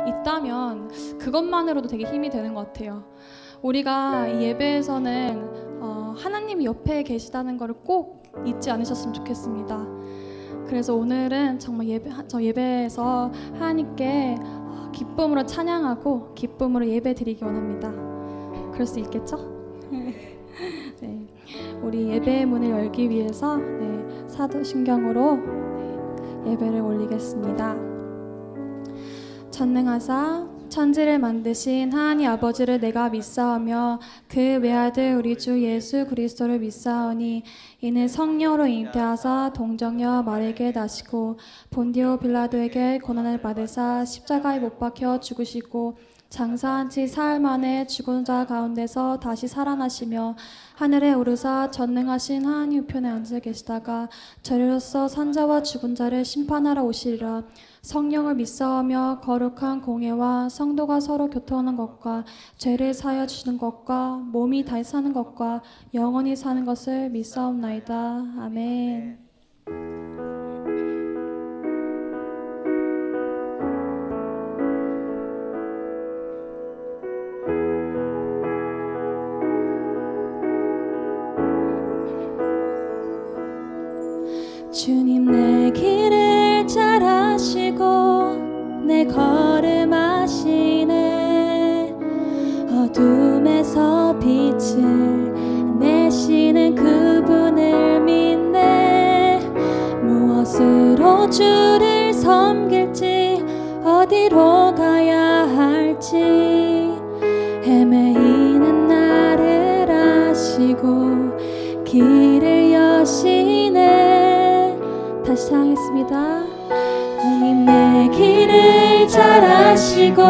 있다면 그것만으로도 되게 힘이 되는 것 같아요. 우리가 이 예배에서는 하나님이 옆에 계시다는 것을 꼭 잊지 않으셨으면 좋겠습니다. 그래서 오늘은 정말 예배에서 하나님께 기쁨으로 찬양하고 기쁨으로 예배 드리기 원합니다. 그럴 수 있겠죠? 네, 우리 예배의 문을 열기 위해서 사도신경으로 예배를 올리겠습니다. 전능하사 천지를 만드신 하나님 아버지를 내가 믿사오며 그 외아들 우리 주 예수 그리스도를 믿사오니 이는 성령으로 잉태하사 동정녀 마리아에게 나시고 본디오 빌라도에게 고난을 받으사 십자가에 못 박혀 죽으시고 장사한 지 사흘 만에 죽은 자 가운데서 다시 살아나시며 하늘에 오르사 전능하신 하나님 우편에 앉아 계시다가 저리로서 산자와 죽은 자를 심판하러 오시리라. 성령을 믿사오며 거룩한 공예와 성도가 서로 교통하는 것과 죄를 사하여 주시는 것과 몸이 다시 사는 것과 영원히 사는 것을 믿사옵나이다. 아멘. 주님 내 길을 잘 아시고 내 걸음 아시네. 어둠에서 빛을 내시는 그분을 믿네. 무엇으로 주를 섬길지 어디로 가야 할지 헤매이는 나를 아시고 길을 여시네. 다시唱하겠습니다. 주님 내 길을 잘 아시고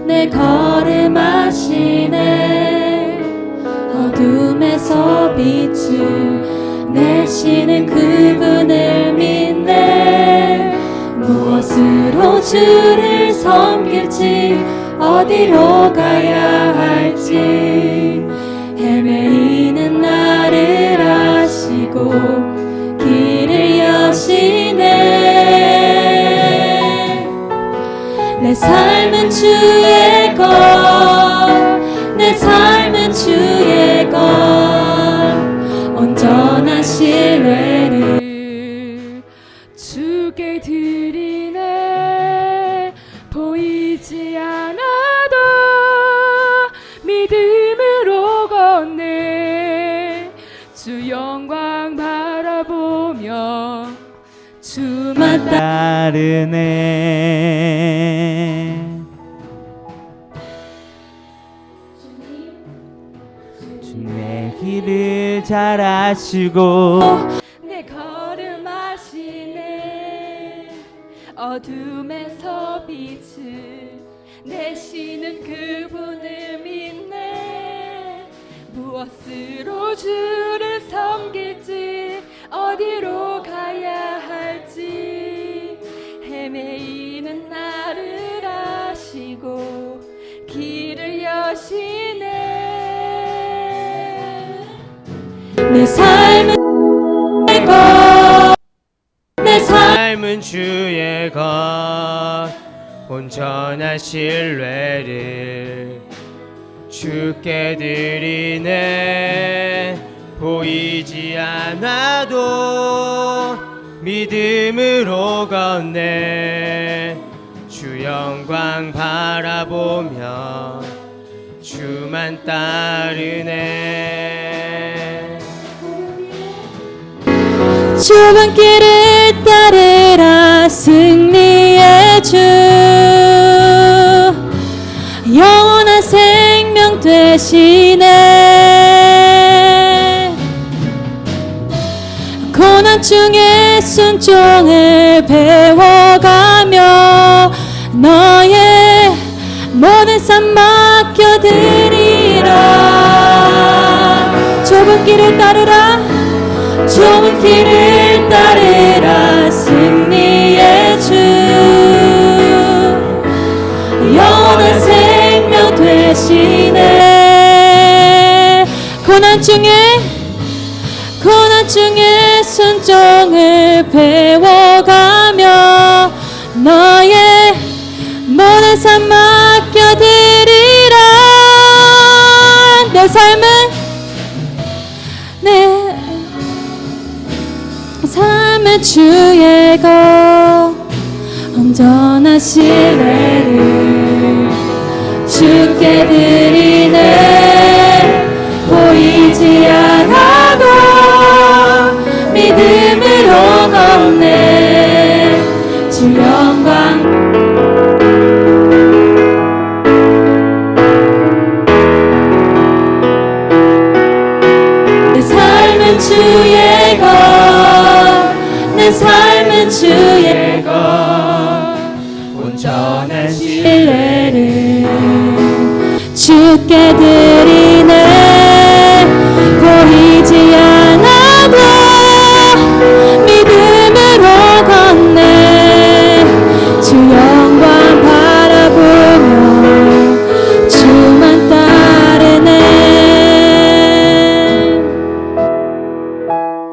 내 걸음 아시네. 어둠에서 빛을 내시는 그분을 믿네. 무엇으로 주를 섬길지 어디로 가야 할지 헤매이는 나를 아시고 길을 여시네. 내 삶은 주의 것, 내 삶은 주의 것, 온전한 신뢰를 주께 드리네. 보이지 않아도 믿음으로 걷네. 주 영광 바라보며 주만 따르네. 주 내 길을 잘 아시고 내 걸음 아시네. 어둠에서 빛을 내시는 그분을 믿네. 무엇으로 주를 섬길지 어디로 가야 할지 헤매이는 나를 아시고 길을 여시네. 내 삶은 주의 것, 내 삶은 주의 것, 온전한 신뢰를 주께 드리네. 보이지 않아도 믿음으로 걷네. 주 영광 바라보며 주만 따르네. 좁은 길을 따르라. 승리의 주 영원한 생명 되시네. 고난 중에 순종을 배워가며 너의 모든 삶 맡겨드리라. 좁은 길을 따르라. 좁은 길을 따르라. 승리의 주 영원한 생명 되시네. 고난 중에 순종을 배워가며 너의 모든 내 삶 맡겨드리라. 내 삶은 내 삶은 주의 것 온전한 신뢰를 주께 드리네. 보이지 않아도 믿음으로 걷네. 주 영광 내 삶은 주의 것 내 삶은 주의 것 온전한 신뢰를 주께 드리네. 보이지 않아도 믿음으로 걷네. 주 영광 바라보며 주만 따르네.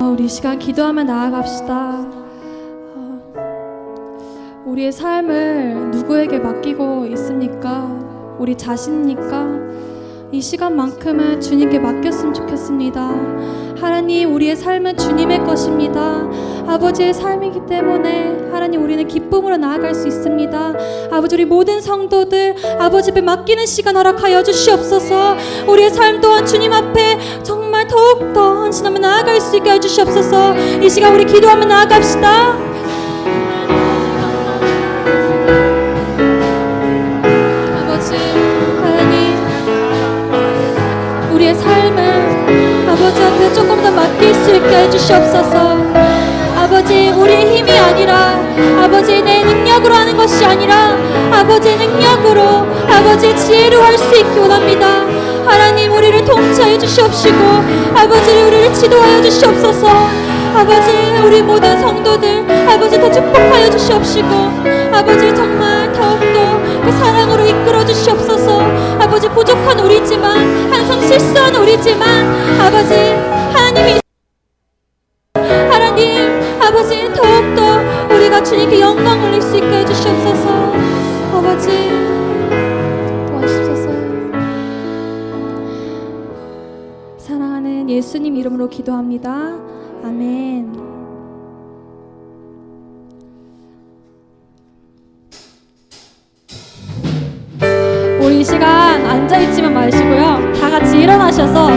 우리 시간 기도하며 나아갑시다. 우리의 삶을 누구에게 맡기고 있습니까? 우리 자신입니까? 이 시간만큼은 주님께 맡겼으면 좋겠습니다. 하나님, 우리의 삶은 주님의 것입니다. 아버지의 삶이기 때문에 하나님, 우리는 기쁨으로 나아갈 수 있습니다. 아버지, 우리 모든 성도들 아버지 앞에 맡기는 시간 허락하여 주시옵소서. 우리의 삶 또한 주님 앞에 정말 더욱더 헌신하며 나아갈 수 있게 해주시옵소서. 이 시간 우리 기도하며 나아갑시다. 우리의 삶을 아버지 앞에 조금 더 맡길 수 있게 해주시옵소서. 아버지, 우리의 힘이 아니라 아버지 내 능력으로 하는 것이 아니라 아버지의 능력으로 아버지의 지혜로 할 수 있기 원합니다. 하나님, 우리를 통치하여 주시옵시고 아버지 우리를 지도하여 주시옵소서. 아버지, 우리 모든 성도들 아버지 더 축복하여 주시옵시고 아버지 정말 더욱더 그 사랑으로 이끌어 주시옵소서. 아버지, 부족한 우리지만 항상 실수한 우리지만 아버지 하나님이 하나님 아버지 더욱더 우리가 주님께 영광 올릴 수 있게 해주시옵소서. 아버지 도와주시옵소서. 사랑하는 예수님 이름으로 기도합니다. 아멘. 우리 이 시간 앉아있지만 마시고요, 다 같이 일어나셔서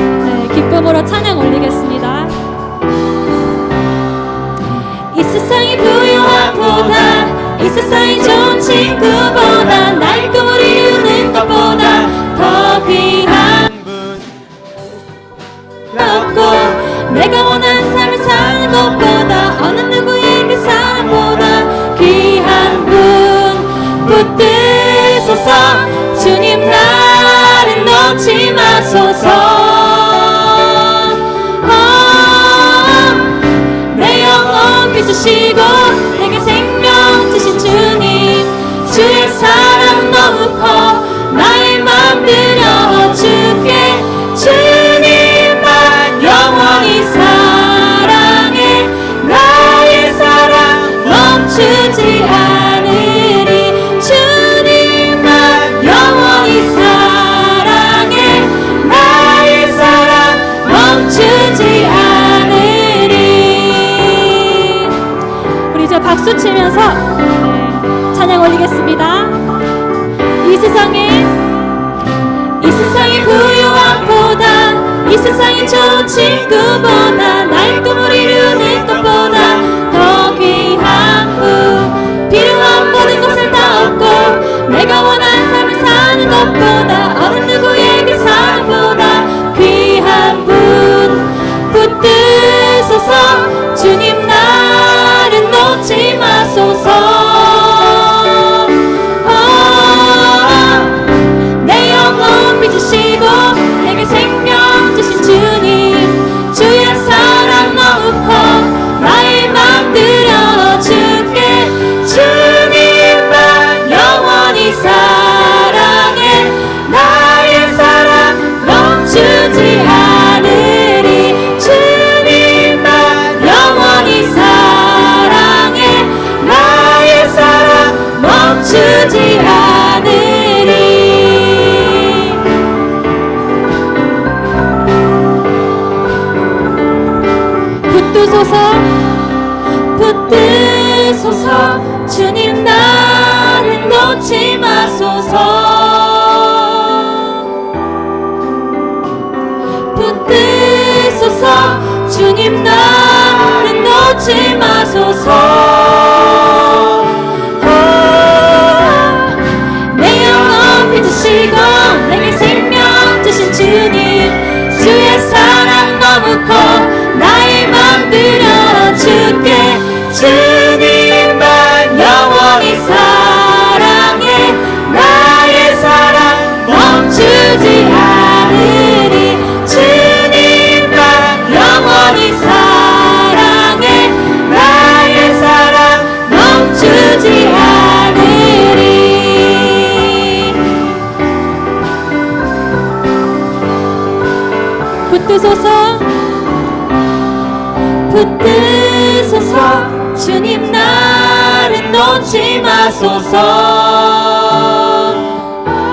기쁨으로 찬양 올리겠습니다. 이 세상의 부유함보다 이 세상의 좋은 친구보다 날 꿈을 이루는 것보다 더 귀한 분 없고 내가 원하는 삶을 사는 것보다 어느 누구의 그 사랑보다 귀한 분 붙드소서. 주님 나를 놓지 마소서. 내 영혼 빚으시고 내게 생명 주신 주님, 주의 사랑 너무 커 나의 맘 들여줄게. 주님만 영원히 사랑해. 나의 사랑 멈추지 않으리. 주님만 영원히 사랑해. 나의 사랑 멈추지 않으리. 우리 이제 박수 치면서 찬양 올리겠습니다. 이 세상의 부유함보다 이 세상의 좋은 친구보다 날 꿈을 이루는 것보다 더 귀한 분, 필요한 모든 것을 다 얻고 내가 원하는 삶을 사는 것보다 어느 누구의 그 사랑보다 귀한 분 붙드소서. 주님 나를 놓지 마소서. 빚으시고 내게 생명 주신 주님, 주의 사랑 너무 커 나의 맘 들여줄게. 주님만 영원히 사랑해. 마소서. 내 영혼 믿으시고 내게 생명 주신 주님, 주의 사랑 너무 커 나의 맘 들여줄게. 주님만 영원히 사랑해, 나의 사랑 멈추지 않으리. 주님만 영원히 사랑해, 나의 사랑 멈추지 않으리. 붙드소서 붙드소서 주님 나를 놓지 마소서.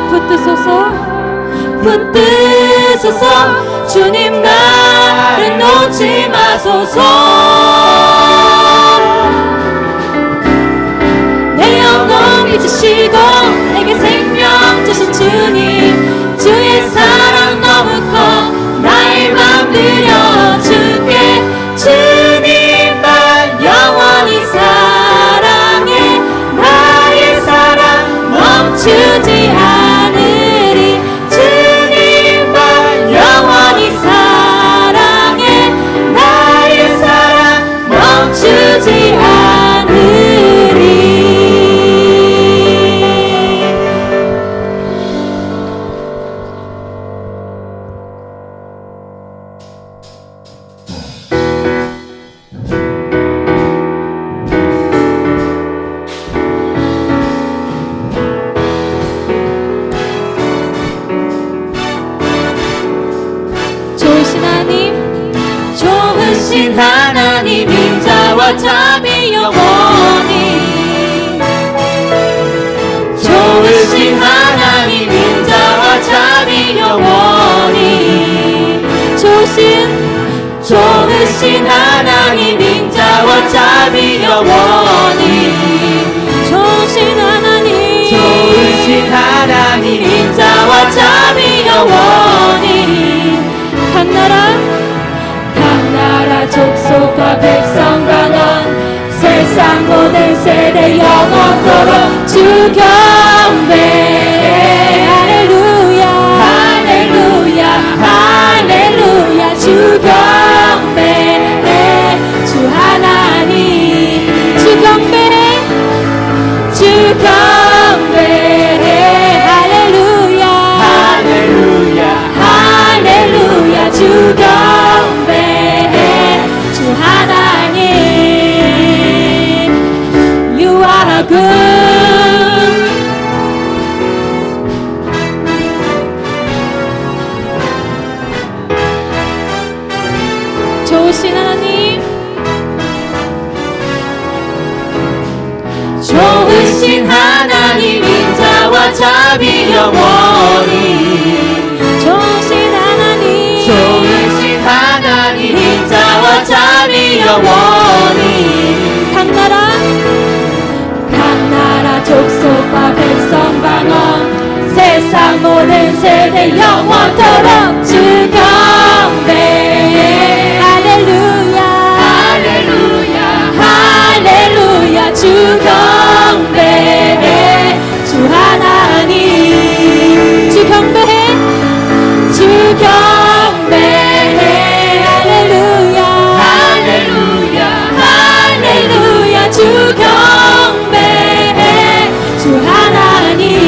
붙드소서 붙드소서 주님 나를 놓지 마소서. 내 영혼 잊으시고 내게 생명 주신 주님, 주의 사랑 너무 커 나의 맘 들여줄게. 주님만 영원히 사랑해, 나의 사랑 멈추지 않으리. 주님만 영원히 사랑해, 나의 사랑 멈추지 않으리. 좋으신 하나님 인자와 참이 영원히. 좋으신 하나님 인자와 참이 영원히. 좋으신 하나님 인자와 참이 영원히. 좋으신 하나님 인자와 참이 영원히. 한나라 족속과 백성과 넌 세상 모든 세대 영원토록 주 경배. 할렐루야 할렐루야 할렐루야. 주 경배해 주 하나님. 주 경배해 주 경배해. 할렐루야 할렐루야 할렐루야. 주 경배해 주 하나님. You are good. 좋으신 하나님, 좋으신 하나님 인자와 자비 영원히. 좋으신 하나님 인자와 자비 영원히. 각 나라 족속과 백성과 넌 세상 모든 세대 영원토록 주 경배. 할렐루야 할렐루야 할렐루야. 주 경배해 주 하나님. 주 경배해 주 경배해. 할렐루야 할렐루야 할렐루야. 주 경배해 주 하나님.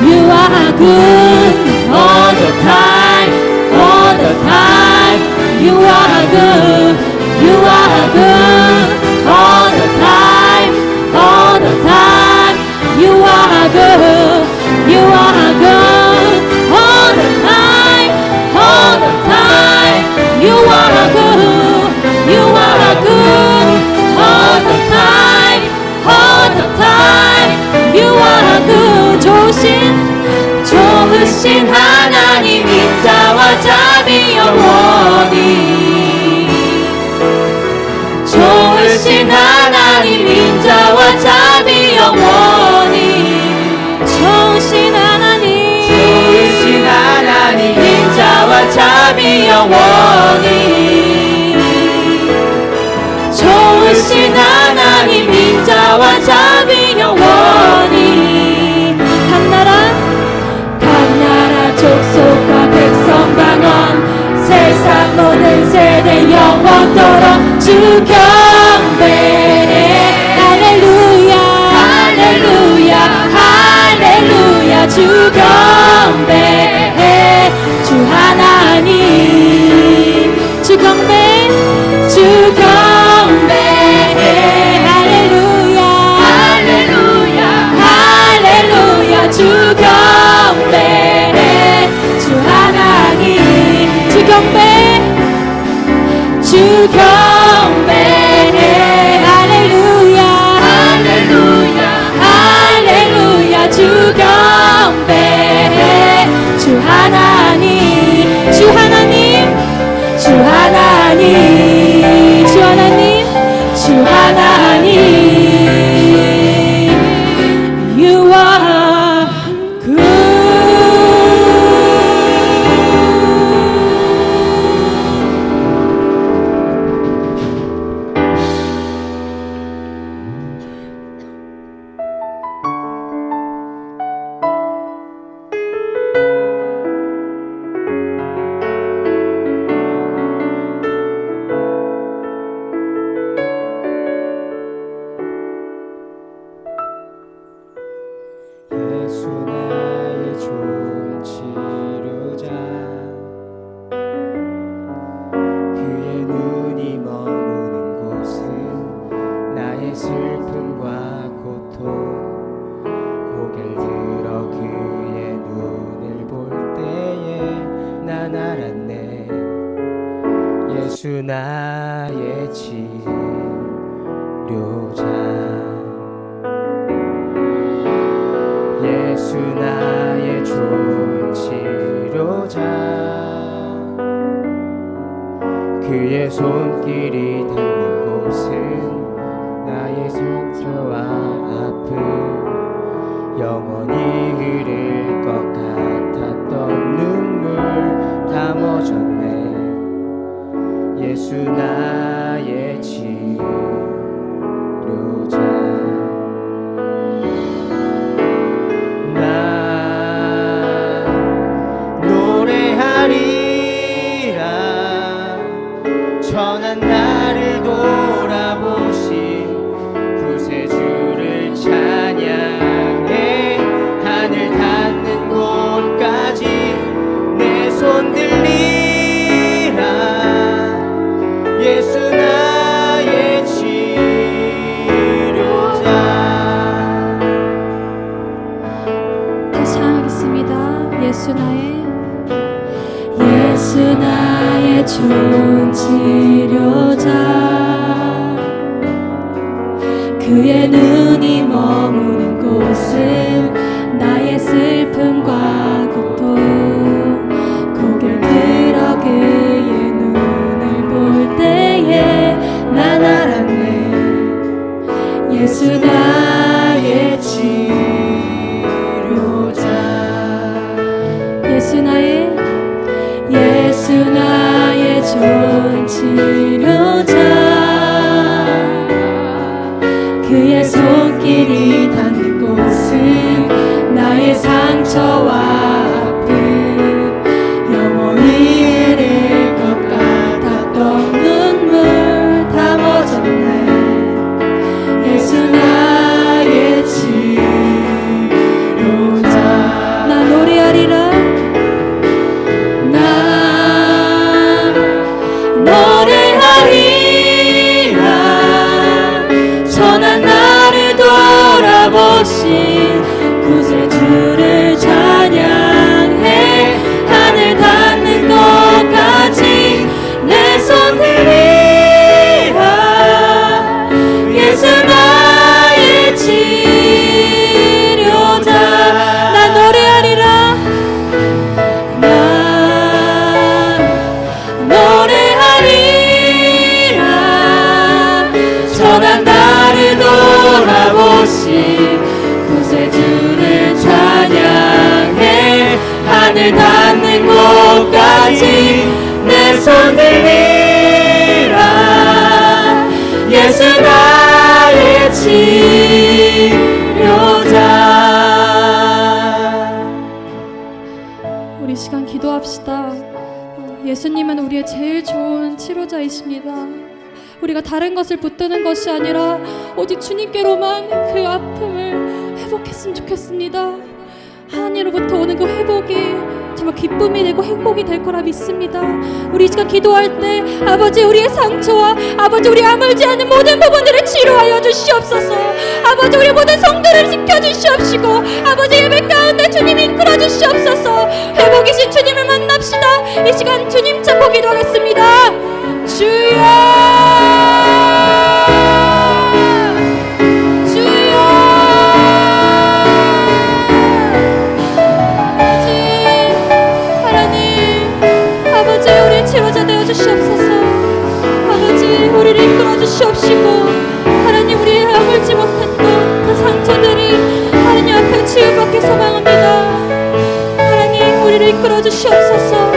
You are good all the time, all the time. You are good, you are good all the time, all the time. You are good, you are good all the time, all the time. You are good, you are good all the time, all the time. You are good. 좋으신 하나님 인자와 자비 영원히. 하나님 인자와 자비 영원히 좋으신 하나님 좋으신 하나님 인자와 자비 영원히 좋으신 하나님 인자와 자비 영원히 각 나라 족속과 백성 방언 세상 모든 세대 영원토록 주 경배해 할렐루야 할렐루야 할렐루야 주 경배해 주 하나님 주 경배 주 경배해 할렐루야 할렐루야 할렐루야 주 경배해 주 하나님 주 경배 주 경배해 할렐루야 할렐루야 할렐루야 주 경배해 주 하나님 주 하나님 주 하나님 주 하나님 주 하나님 You are good 예수 나의 좋은 치료자 그의 눈이 머무는 곳은 나의 슬픔과 고통 고개를 들어 그의 눈을 볼 때에 난 알았네 예수 나의 치료자 예수 나의 좋은 치료자 그의 손길이 닿는 곳은 나의 상처와 아픔 영원히 흐를 것 같았던 눈물 다 멎었네 예수 나의 치료자 천한 나를 돌아보신 구세주를 찬양해 하늘 닿는 곳까지 내 손 들리라 예수 나의 치료자 다시 하겠습니다. 예수 나의 좋은 치료자 그의 눈이 머무는 곳은 나의 슬픔과 고통 고개 들어 그의 눈을 볼 때에 난 알았네 예수 나의 치료자 예수 나의 좋은 치료자 그의 손길이 닿는 곳은 나의 상처와 아픔 영원히 흐를 것 같았던 눈물 다 멎었네 예수 나의 치료자 나 노래하리라 노래하리라 천한 나를 돌아보신 구세주를 찬양 하늘 닿는 곳까지 내 손 들리라. 예수 나의 치료자. 우리 시간 기도합시다. 예수님은 우리의 제일 좋은 치료자이십니다. 우리가 다른 것을 붙드는 것이 아니라 오직 주님께로만 그 아픔을 회복했으면 좋겠습니다. 하나님으로부터 오는 그 회복이 정말 기쁨이 되고 행복이 될 거라 믿습니다. 우리 이 시간 기도할 때 아버지 우리의 상처와 아버지 우리 아물지 않은 모든 부분들을 치료하여 주시옵소서. 아버지 우리 모든 성도를 지켜주시옵시고 아버지 예배 가운데 주님이 이끌어 주시옵소서. 회복이신 주님을 만납시다. 이 시간 주님 찾고 기도하겠습니다. 주여 치료자 되어 주시옵소서. 아버지 우리를 이끌어 주시옵시고 하나님 우리의 아물지 못한 그 상처들이 하나님 앞에 치유받게 소망합니다. 하나님 우리를 이끌어 주시옵소서.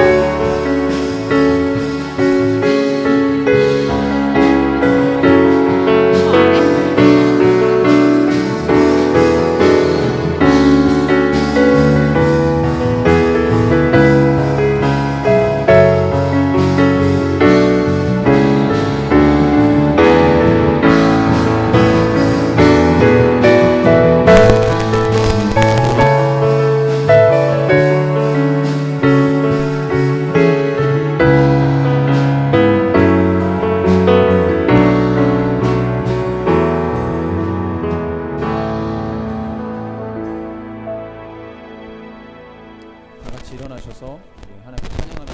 일어나셔서 우리 하나님께 찬양하며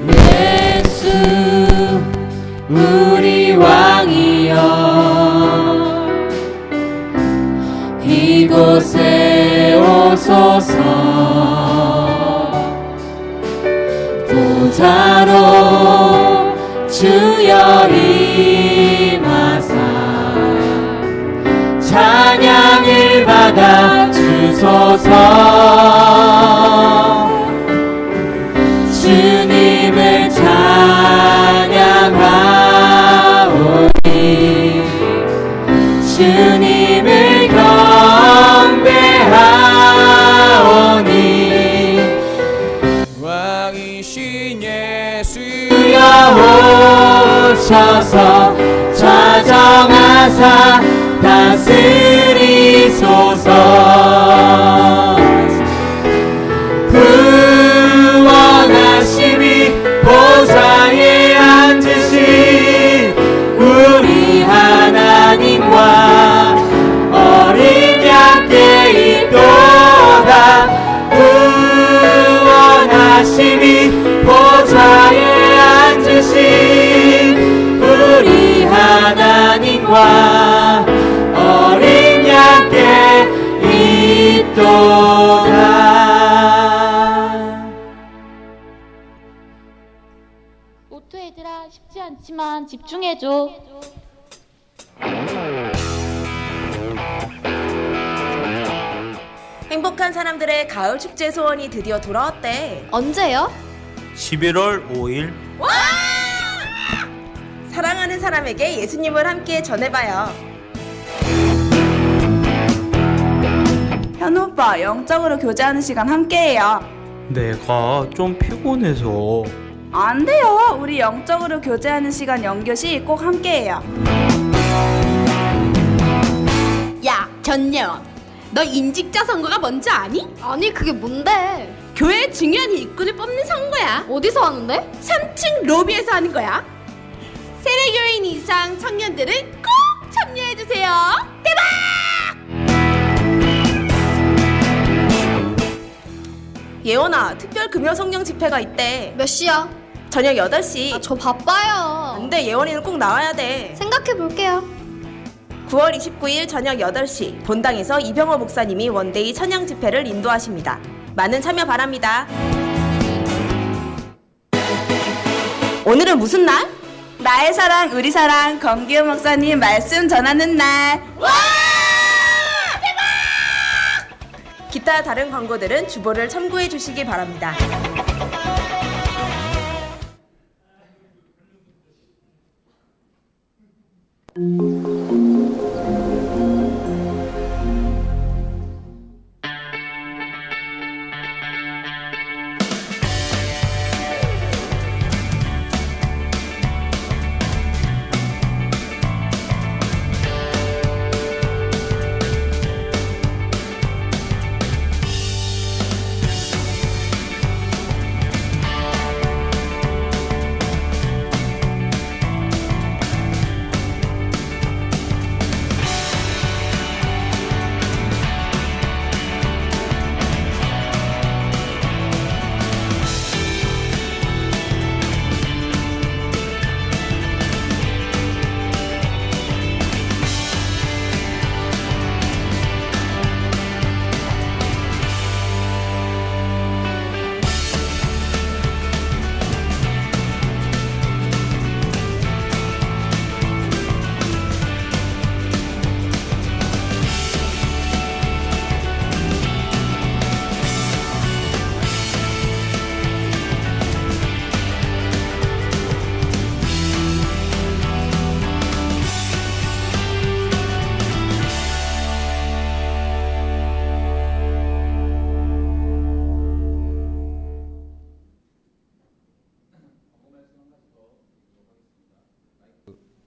예수 우리 왕이여 이곳에 오소서. 보좌로 주여 임하사 찬양을 받아 주소서. 주님을 찬양하오니 주님을 경배하오니 왕이신 예수 오셔서 좌정하사 다스리소서. 구원하심이 보좌에 앉으신 우리 하나님과 어린 양께 있도다. 구원하심이 보좌에 앉으신 우리 하나님과 어린 양께 있도다. 오토 얘들아 쉽지 않지만 집중해줘. 행복한 사람들의 가을 축제 소원이 드디어 돌아왔대. 언제요? 11월 5일 사랑하는 사람에게 예수님을 함께 전해봐요. 현우 오빠, 영적으로 교제하는 시간 함께해요. 내가 좀 피곤해서. 안 돼요. 우리 영적으로 교제하는 시간 영교시 꼭 함께해요. 야, 전예원, 너 임직자 선거가 뭔지 아니? 아니 그게 뭔데? 교회 중요한 일꾼을 뽑는 선거야. 어디서 하는데? 3층 로비에서 하는 거야. 세례교인 이상 청년들은 꼭 참여해주세요. 대박! 예원아, 특별 금요 성령 집회가 있대. 몇 시야? 저녁 8시. 저 바빠요. 근데 예원이는 꼭 나와야 돼. 생각해 볼게요. 9월 29일 저녁 8시 본당에서 이병호 목사님이 원데이 찬양 집회를 인도하십니다. 많은 참여 바랍니다. 오늘은 무슨 날? 나의 사랑 우리 사랑 검기훈 목사님 말씀 전하는 날. 기타 다른 광고들은 주보를 참고해 주시기 바랍니다.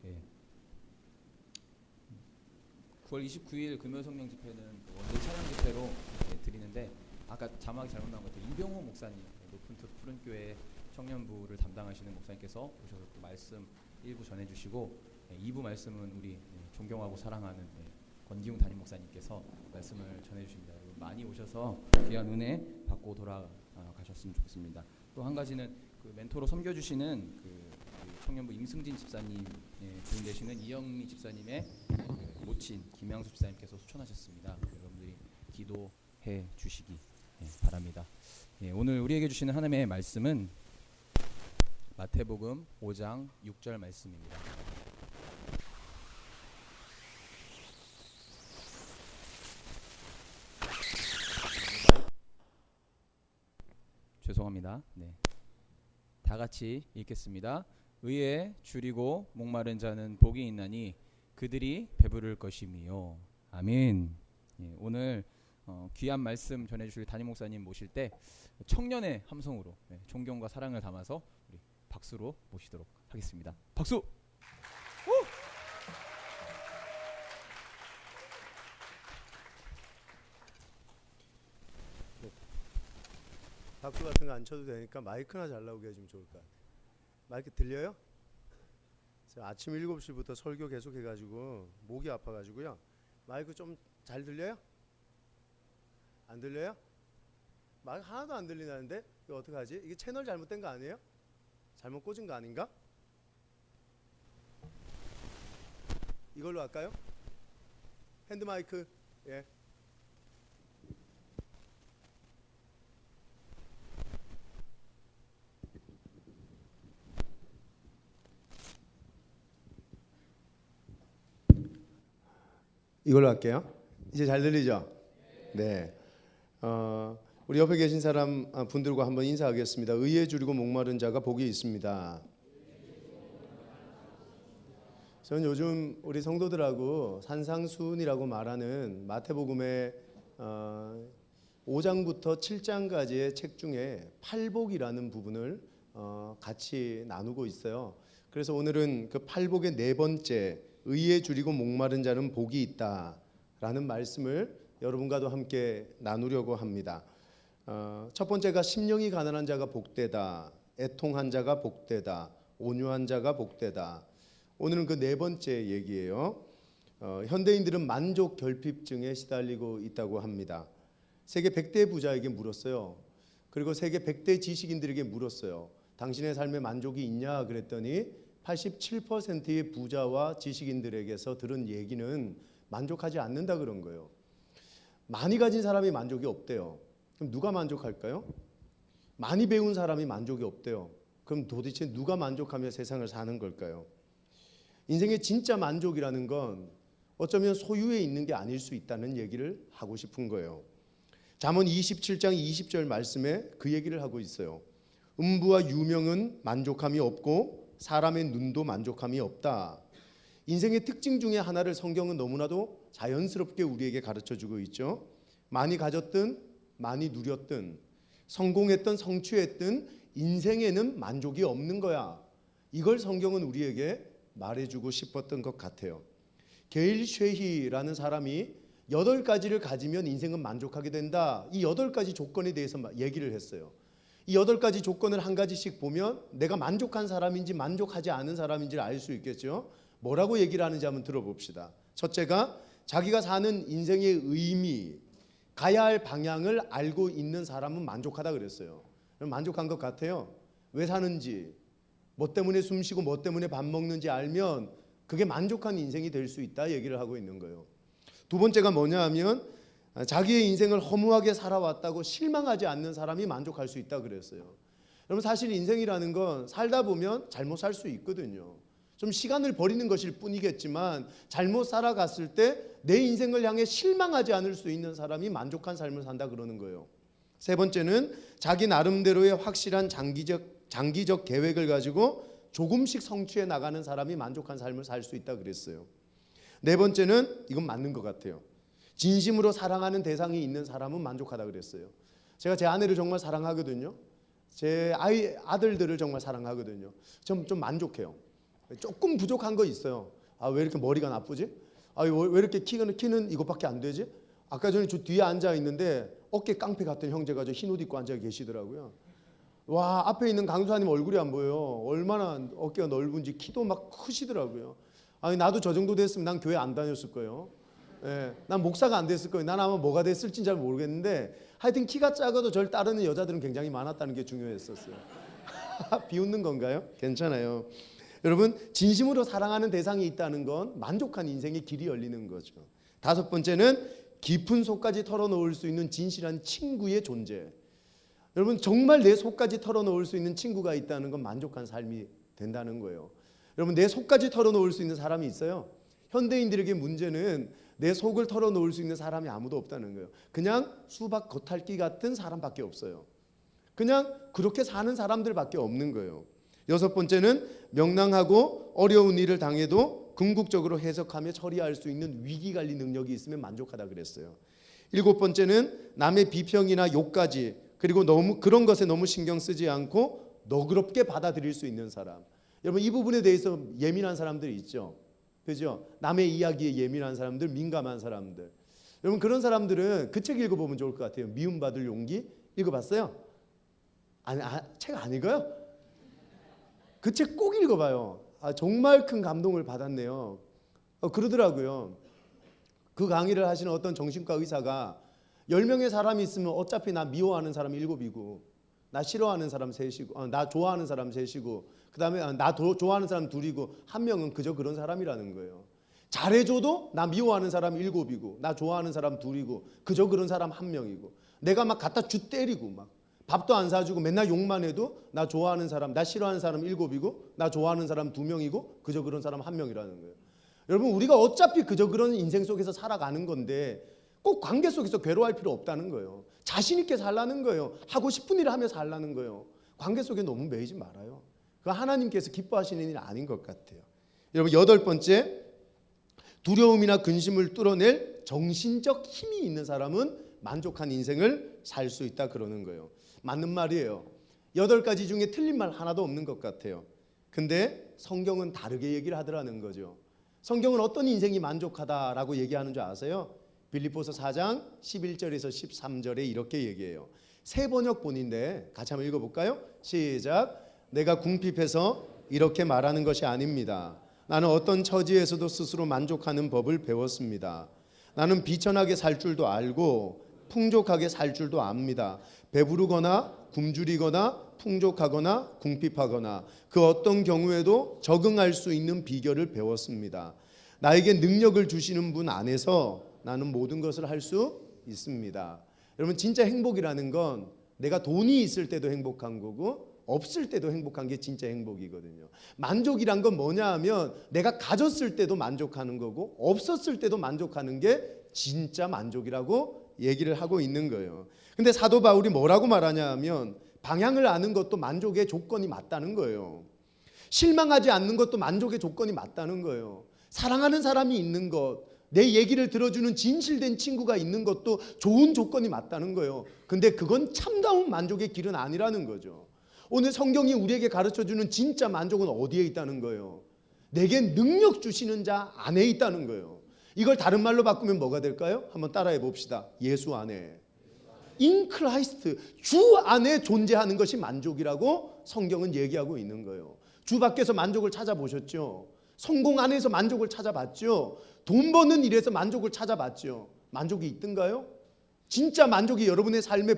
예. 9월 29일 금요 성령 집회는 원래 찬양 집회로 드리는데 아까 자막이 잘못 나온 것 같아요. 이병호 목사님, 높은 툽 푸른 교회 청년부를 담당하시는 목사님께서 오셔서 또 말씀 1부 전해주시고 2부 말씀은 우리 존경하고 사랑하는 권기웅 담임 목사님께서 말씀을 전해주십니다. 여러분 많이 오셔서 귀한 은혜 받고 돌아가셨으면 좋겠습니다. 또 한 가지는 그 멘토로 섬겨주시는 그 청년부 임승진 집사님 부인 되시는 이영미 집사님의 모친 김양수 집사님께서 수천하셨습니다. 여러분들이 기도해 주시기 바랍니다. 오늘 우리에게 주시는 하나님의 말씀은 마태복음 5장 6절 말씀입니다. 죄송합니다. 네. 다 같이 읽겠습니다. 의에 줄이고 목마른 자는 복이 있나니 그들이 배부를 것이미요. 아멘. 오늘 귀한 말씀 전해주실 담임 목사님 모실 때 청년의 함성으로 존경과 사랑을 담아서 우리 박수로 모시도록 하겠습니다. 박수! 박수 같은 거 안 쳐도 되니까 마이크나 잘 나오게 해주면 좋을 것 같아요. 마이크 들려요? 제가 아침 7시부터 설교 계속 해가지고 목이 아파가지고요. 마이크 좀 잘 들려요? 안 들려요? 마이크 하나도 안 들리나는데 이거 어떡하지? 이게 채널 잘못된 거 아니에요? 잘못 꽂은 거 아닌가? 이걸로 할까요? 핸드 마이크. 예. 이걸로 할게요. 이제 잘 들리죠? 네. 우리 옆에 계신 사람 분들과 한번 인사하겠습니다. 의에 줄이고 목마른 자가 복이 있습니다. 저는 요즘 우리 성도들하고 산상수훈이라고 말하는 마태복음의 5장부터 7장까지의 책 중에 팔복이라는 부분을 같이 나누고 있어요. 그래서 오늘은 그 팔복의 네 번째, 의에 줄이고 목마른 자는 복이 있다라는 말씀을 여러분과도 함께 나누려고 합니다. 첫 번째가 심령이 가난한 자가 복되다, 애통한 자가 복되다, 온유한 자가 복되다. 오늘은 그 네 번째 얘기예요. 현대인들은 만족 결핍증에 시달리고 있다고 합니다. 세계 100대 부자에게 물었어요. 그리고 세계 100대 지식인들에게 물었어요. 당신의 삶에 만족이 있냐 그랬더니 87%의 부자와 지식인들에게서 들은 얘기는 만족하지 않는다 그런 거예요. 많이 가진 사람이 만족이 없대요. 그럼 누가 만족할까요? 많이 배운 사람이 만족이 없대요. 그럼 도대체 누가 만족하며 세상을 사는 걸까요? 인생의 진짜 만족이라는 건 어쩌면 소유에 있는 게 아닐 수 있다는 얘기를 하고 싶은 거예요. 잠언 27장 20절 말씀에 그 얘기를 하고 있어요. 음부와 유명은 만족함이 없고 사람의 눈도 만족함이 없다. 인생의 특징 중에 하나를 성경은 너무나도 자연스럽게 우리에게 가르쳐주고 있죠. 많이 가졌든 많이 누렸든 성공했든 성취했든 인생에는 만족이 없는 거야. 이걸 성경은 우리에게 말해주고 싶었던 것 같아요. 게일 쉐히라는 사람이 8가지를 가지면 인생은 만족하게 된다. 이 8가지 조건에 대해서 얘기를 했어요. 이 8가지 조건을 한 가지씩 보면 내가 만족한 사람인지 만족하지 않은 사람인지를 알 수 있겠죠. 뭐라고 얘기를 하는지 한번 들어봅시다. 첫째가 자기가 사는 인생의 의미, 가야 할 방향을 알고 있는 사람은 만족하다 그랬어요. 만족한 것 같아요. 왜 사는지, 뭐 때문에 숨쉬고 뭐 때문에 밥 먹는지 알면 그게 만족한 인생이 될 수 있다 얘기를 하고 있는 거예요. 두 번째가 뭐냐 하면 자기의 인생을 허무하게 살아왔다고 실망하지 않는 사람이 만족할 수 있다 그랬어요. 여러분 사실 인생이라는 건 살다 보면 잘못 살 수 있거든요. 좀 시간을 버리는 것일 뿐이겠지만 잘못 살아갔을 때 내 인생을 향해 실망하지 않을 수 있는 사람이 만족한 삶을 산다 그러는 거예요. 세 번째는 자기 나름대로의 확실한 장기적 계획을 가지고 조금씩 성취해 나가는 사람이 만족한 삶을 살 수 있다 그랬어요. 네 번째는 이건 맞는 것 같아요. 진심으로 사랑하는 대상이 있는 사람은 만족하다 그랬어요. 제가 제 아내를 정말 사랑하거든요. 제 아들들을 정말 사랑하거든요. 좀 만족해요. 조금 부족한 거 있어요. 아, 왜 이렇게 머리가 나쁘지? 아, 왜 이렇게 키는 이것밖에 안 되지? 아까 전에 저 뒤에 앉아 있는데 어깨 깡패 같은 형제가 저 흰 옷 입고 앉아 계시더라고요. 와, 앞에 있는 강수사님 얼굴이 안 보여요. 얼마나 어깨가 넓은지 키도 막 크시더라고요. 아니, 나도 저 정도 됐으면 난 교회 안 다녔을 거예요. 예, 난 목사가 안 됐을 거예요. 난 아마 뭐가 됐을지는 잘 모르겠는데 하여튼 키가 작아도 저를 따르는 여자들은 굉장히 많았다는 게 중요했었어요. 비웃는 건가요? 괜찮아요. 여러분 진심으로 사랑하는 대상이 있다는 건 만족한 인생의 길이 열리는 거죠. 다섯 번째는 깊은 속까지 털어놓을 수 있는 진실한 친구의 존재. 여러분 정말 내 속까지 털어놓을 수 있는 친구가 있다는 건 만족한 삶이 된다는 거예요. 여러분 내 속까지 털어놓을 수 있는 사람이 있어요. 현대인들에게 문제는 내 속을 털어놓을 수 있는 사람이 아무도 없다는 거예요. 그냥 수박 겉핥기 같은 사람밖에 없어요. 그냥 그렇게 사는 사람들밖에 없는 거예요. 여섯 번째는 명랑하고 어려운 일을 당해도 궁극적으로 해석하며 처리할 수 있는 위기관리 능력이 있으면 만족하다 그랬어요. 일곱 번째는 남의 비평이나 욕까지 그리고 너무 그런 것에 너무 신경 쓰지 않고 너그럽게 받아들일 수 있는 사람. 여러분 이 부분에 대해서 예민한 사람들이 있죠. 그죠? 남의 이야기에 예민한 사람들, 민감한 사람들. 여러분 그런 사람들은 그 책 읽어보면 좋을 것 같아요. 미움받을 용기 읽어봤어요? 책 안 읽어요? 그 책 꼭 읽어봐요. 정말 큰 감동을 받았네요. 그러더라고요. 그 강의를 하시는 어떤 정신과 의사가 10명의 사람이 있으면 어차피 나 미워하는 사람 7이고 나 싫어하는 사람 3이고 나 좋아하는 사람 3이고 그 다음에 나 좋아하는 사람 2이고 한 명은 그저 그런 사람이라는 거예요. 잘해줘도 나 미워하는 사람 7이고 나 좋아하는 사람 2이고 그저 그런 사람 1명이고 내가 막 갖다 주 때리고 막 밥도 안 사주고 맨날 욕만 해도 나 좋아하는 사람 나 싫어하는 사람 7이고 나 좋아하는 사람 2명이고 그저 그런 사람 1명이라는 거예요. 여러분 우리가 어차피 그저 그런 인생 속에서 살아가는 건데 꼭 관계 속에서 괴로워할 필요 없다는 거예요. 자신 있게 살라는 거예요. 하고 싶은 일을 하며 살라는 거예요. 관계 속에 너무 매이지 말아요. 그거 하나님께서 기뻐하시는 일 아닌 것 같아요. 여러분 여덟 번째, 두려움이나 근심을 뚫어낼 정신적 힘이 있는 사람은 만족한 인생을 살 수 있다 그러는 거예요. 맞는 말이에요. 8가지 중에 틀린 말 하나도 없는 것 같아요. 근데 성경은 다르게 얘기를 하더라는 거죠. 성경은 어떤 인생이 만족하다라고 얘기하는 줄 아세요? 빌립보서 4장 11절에서 13절에 이렇게 얘기해요. 새 번역본인데 같이 한번 읽어볼까요? 시작. 내가 궁핍해서 이렇게 말하는 것이 아닙니다. 나는 어떤 처지에서도 스스로 만족하는 법을 배웠습니다. 나는 비천하게 살 줄도 알고 풍족하게 살 줄도 압니다. 배부르거나 굶주리거나 풍족하거나 궁핍하거나 그 어떤 경우에도 적응할 수 있는 비결을 배웠습니다. 나에게 능력을 주시는 분 안에서 나는 모든 것을 할 수 있습니다. 여러분 진짜 행복이라는 건 내가 돈이 있을 때도 행복한 거고 없을 때도 행복한 게 진짜 행복이거든요. 만족이란 건 뭐냐 하면 내가 가졌을 때도 만족하는 거고 없었을 때도 만족하는 게 진짜 만족이라고 얘기를 하고 있는 거예요. 근데 사도 바울이 뭐라고 말하냐 하면 방향을 아는 것도 만족의 조건이 맞다는 거예요. 실망하지 않는 것도 만족의 조건이 맞다는 거예요. 사랑하는 사람이 있는 것, 내 얘기를 들어주는 진실된 친구가 있는 것도 좋은 조건이 맞다는 거예요. 근데 그건 참다운 만족의 길은 아니라는 거죠. 오늘 성경이 우리에게 가르쳐주는 진짜 만족은 어디에 있다는 거예요? 내게 능력 주시는 자 안에 있다는 거예요. 이걸 다른 말로 바꾸면 뭐가 될까요? 한번 따라해 봅시다. 예수 안에. In Christ, 주 안에 존재하는 것이 만족이라고 성경은 얘기하고 있는 거예요. 주 밖에서 만족을 찾아보셨죠? 성공 안에서 만족을 찾아봤죠? 돈 버는 일에서 만족을 찾아봤죠? 만족이 있던가요? 진짜 만족이 여러분의 삶에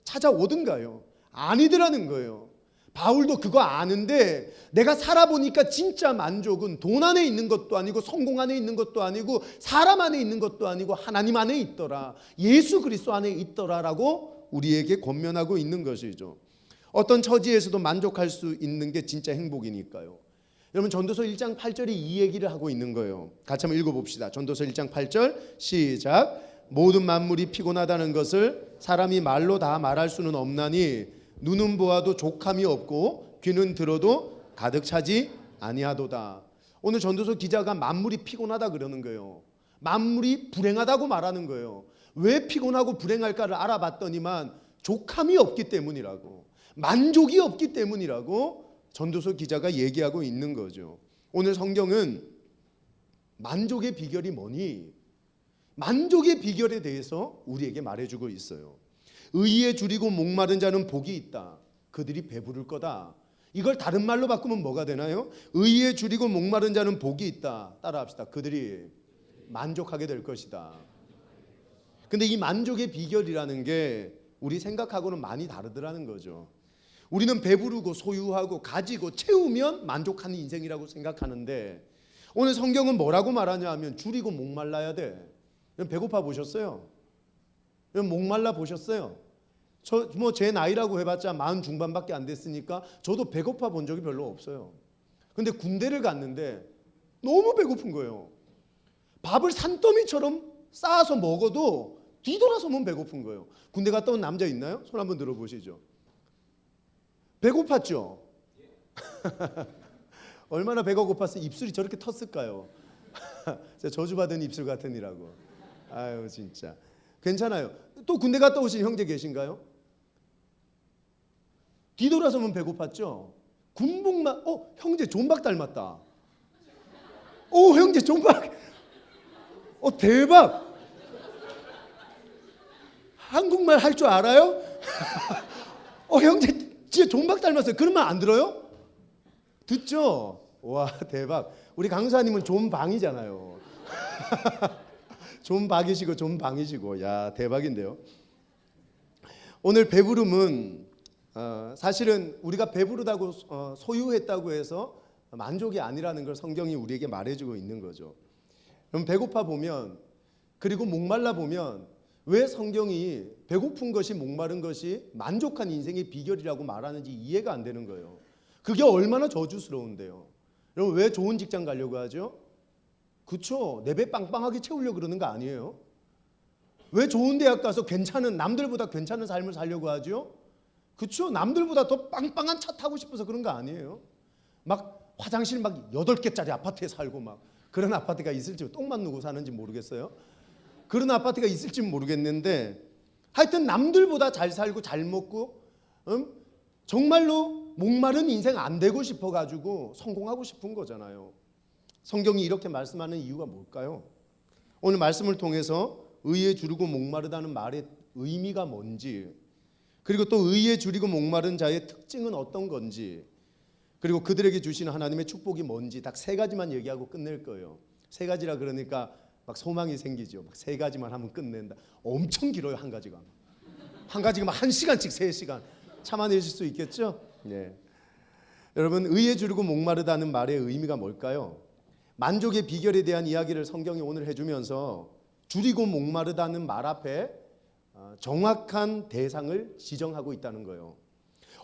찾아오던가요? 아니더라는 거예요. 바울도 그거 아는데 내가 살아보니까 진짜 만족은 돈 안에 있는 것도 아니고 성공 안에 있는 것도 아니고 사람 안에 있는 것도 아니고 하나님 안에 있더라. 예수 그리스도 안에 있더라라고 우리에게 권면하고 있는 것이죠. 어떤 처지에서도 만족할 수 있는 게 진짜 행복이니까요. 여러분 전도서 1장 8절이 이 얘기를 하고 있는 거예요. 같이 한번 읽어봅시다. 전도서 1장 8절 시작. 모든 만물이 피곤하다는 것을 사람이 말로 다 말할 수는 없나니 눈은 보아도 족함이 없고 귀는 들어도 가득 차지 아니하도다. 오늘 전도서 기자가 만물이 피곤하다 그러는 거예요. 만물이 불행하다고 말하는 거예요. 왜 피곤하고 불행할까를 알아봤더니만 족함이 없기 때문이라고, 만족이 없기 때문이라고 전도서 기자가 얘기하고 있는 거죠. 오늘 성경은 만족의 비결이 뭐니? 만족의 비결에 대해서 우리에게 말해주고 있어요. 의에 줄이고 목마른 자는 복이 있다. 그들이 배부를 거다. 이걸 다른 말로 바꾸면 뭐가 되나요? 의에 줄이고 목마른 자는 복이 있다. 따라합시다. 그들이 만족하게 될 것이다. 근데 이 만족의 비결이라는 게 우리 생각하고는 많이 다르더라는 거죠. 우리는 배부르고 소유하고 가지고 채우면 만족하는 인생이라고 생각하는데 오늘 성경은 뭐라고 말하냐 하면 줄이고 목말라야 돼. 배고파 보셨어요? 목말라 보셨어요? 제 나이라고 해봤자 40 중반밖에 안 됐으니까 저도 배고파 본 적이 별로 없어요. 근데 군대를 갔는데 너무 배고픈 거예요. 밥을 산더미처럼 쌓아서 먹어도 뒤돌아서면 배고픈 거예요. 군대 갔다 온 남자 있나요? 손 한번 들어보시죠. 배고팠죠? 얼마나 배가 고팠으면 입술이 저렇게 텄을까요? 저주받은 입술 같으니라고. 아유 진짜. 괜찮아요. 또 군대 갔다 오신 형제 계신가요? 뒤돌아서면 배고팠죠? 군복만, 형제 존박 닮았다. 형제 존박. 대박. 한국말 할 줄 알아요? 형제 진짜 존박 닮았어요. 그런 말 안 들어요? 듣죠? 와 대박. 우리 강사님은 존방이잖아요. 존박이시고 존방이시고. 야 대박인데요. 오늘 배부름은 사실은 우리가 배부르다고 소유했다고 해서 만족이 아니라는 걸 성경이 우리에게 말해주고 있는 거죠. 그럼 배고파 보면 그리고 목말라 보면 왜 성경이 배고픈 것이 목마른 것이 만족한 인생의 비결이라고 말하는지 이해가 안 되는 거예요. 그게 얼마나 저주스러운데요. 여러분 왜 좋은 직장 가려고 하죠? 그쵸? 내 배 빵빵하게 채우려고 그러는 거 아니에요? 왜 좋은 대학 가서 남들보다 괜찮은 삶을 살려고 하죠? 그쵸? 남들보다 더 빵빵한 차 타고 싶어서 그런 거 아니에요? 막 화장실 막 8개짜리 아파트에 살고 막 그런 아파트가 있을지 똥만 누고 사는지 모르겠어요. 그런 아파트가 있을지 모르겠는데 하여튼 남들보다 잘 살고 잘 먹고 정말로 목마른 인생 안 되고 싶어가지고 성공하고 싶은 거잖아요. 성경이 이렇게 말씀하는 이유가 뭘까요? 오늘 말씀을 통해서 의에 줄이고 목마르다는 말의 의미가 뭔지, 그리고 또 의에 줄이고 목마른 자의 특징은 어떤 건지, 그리고 그들에게 주시는 하나님의 축복이 뭔지 딱 3가지만 얘기하고 끝낼 거예요. 3가지라 그러니까 막 소망이 생기죠. 막 3가지만 하면 끝낸다. 엄청 길어요. 한 가지가 막 1시간씩 3시간 참아내실 수 있겠죠? 네. 여러분 의에 줄이고 목마르다는 말의 의미가 뭘까요? 만족의 비결에 대한 이야기를 성경이 오늘 해주면서 줄이고 목마르다는 말 앞에 정확한 대상을 지정하고 있다는 거예요.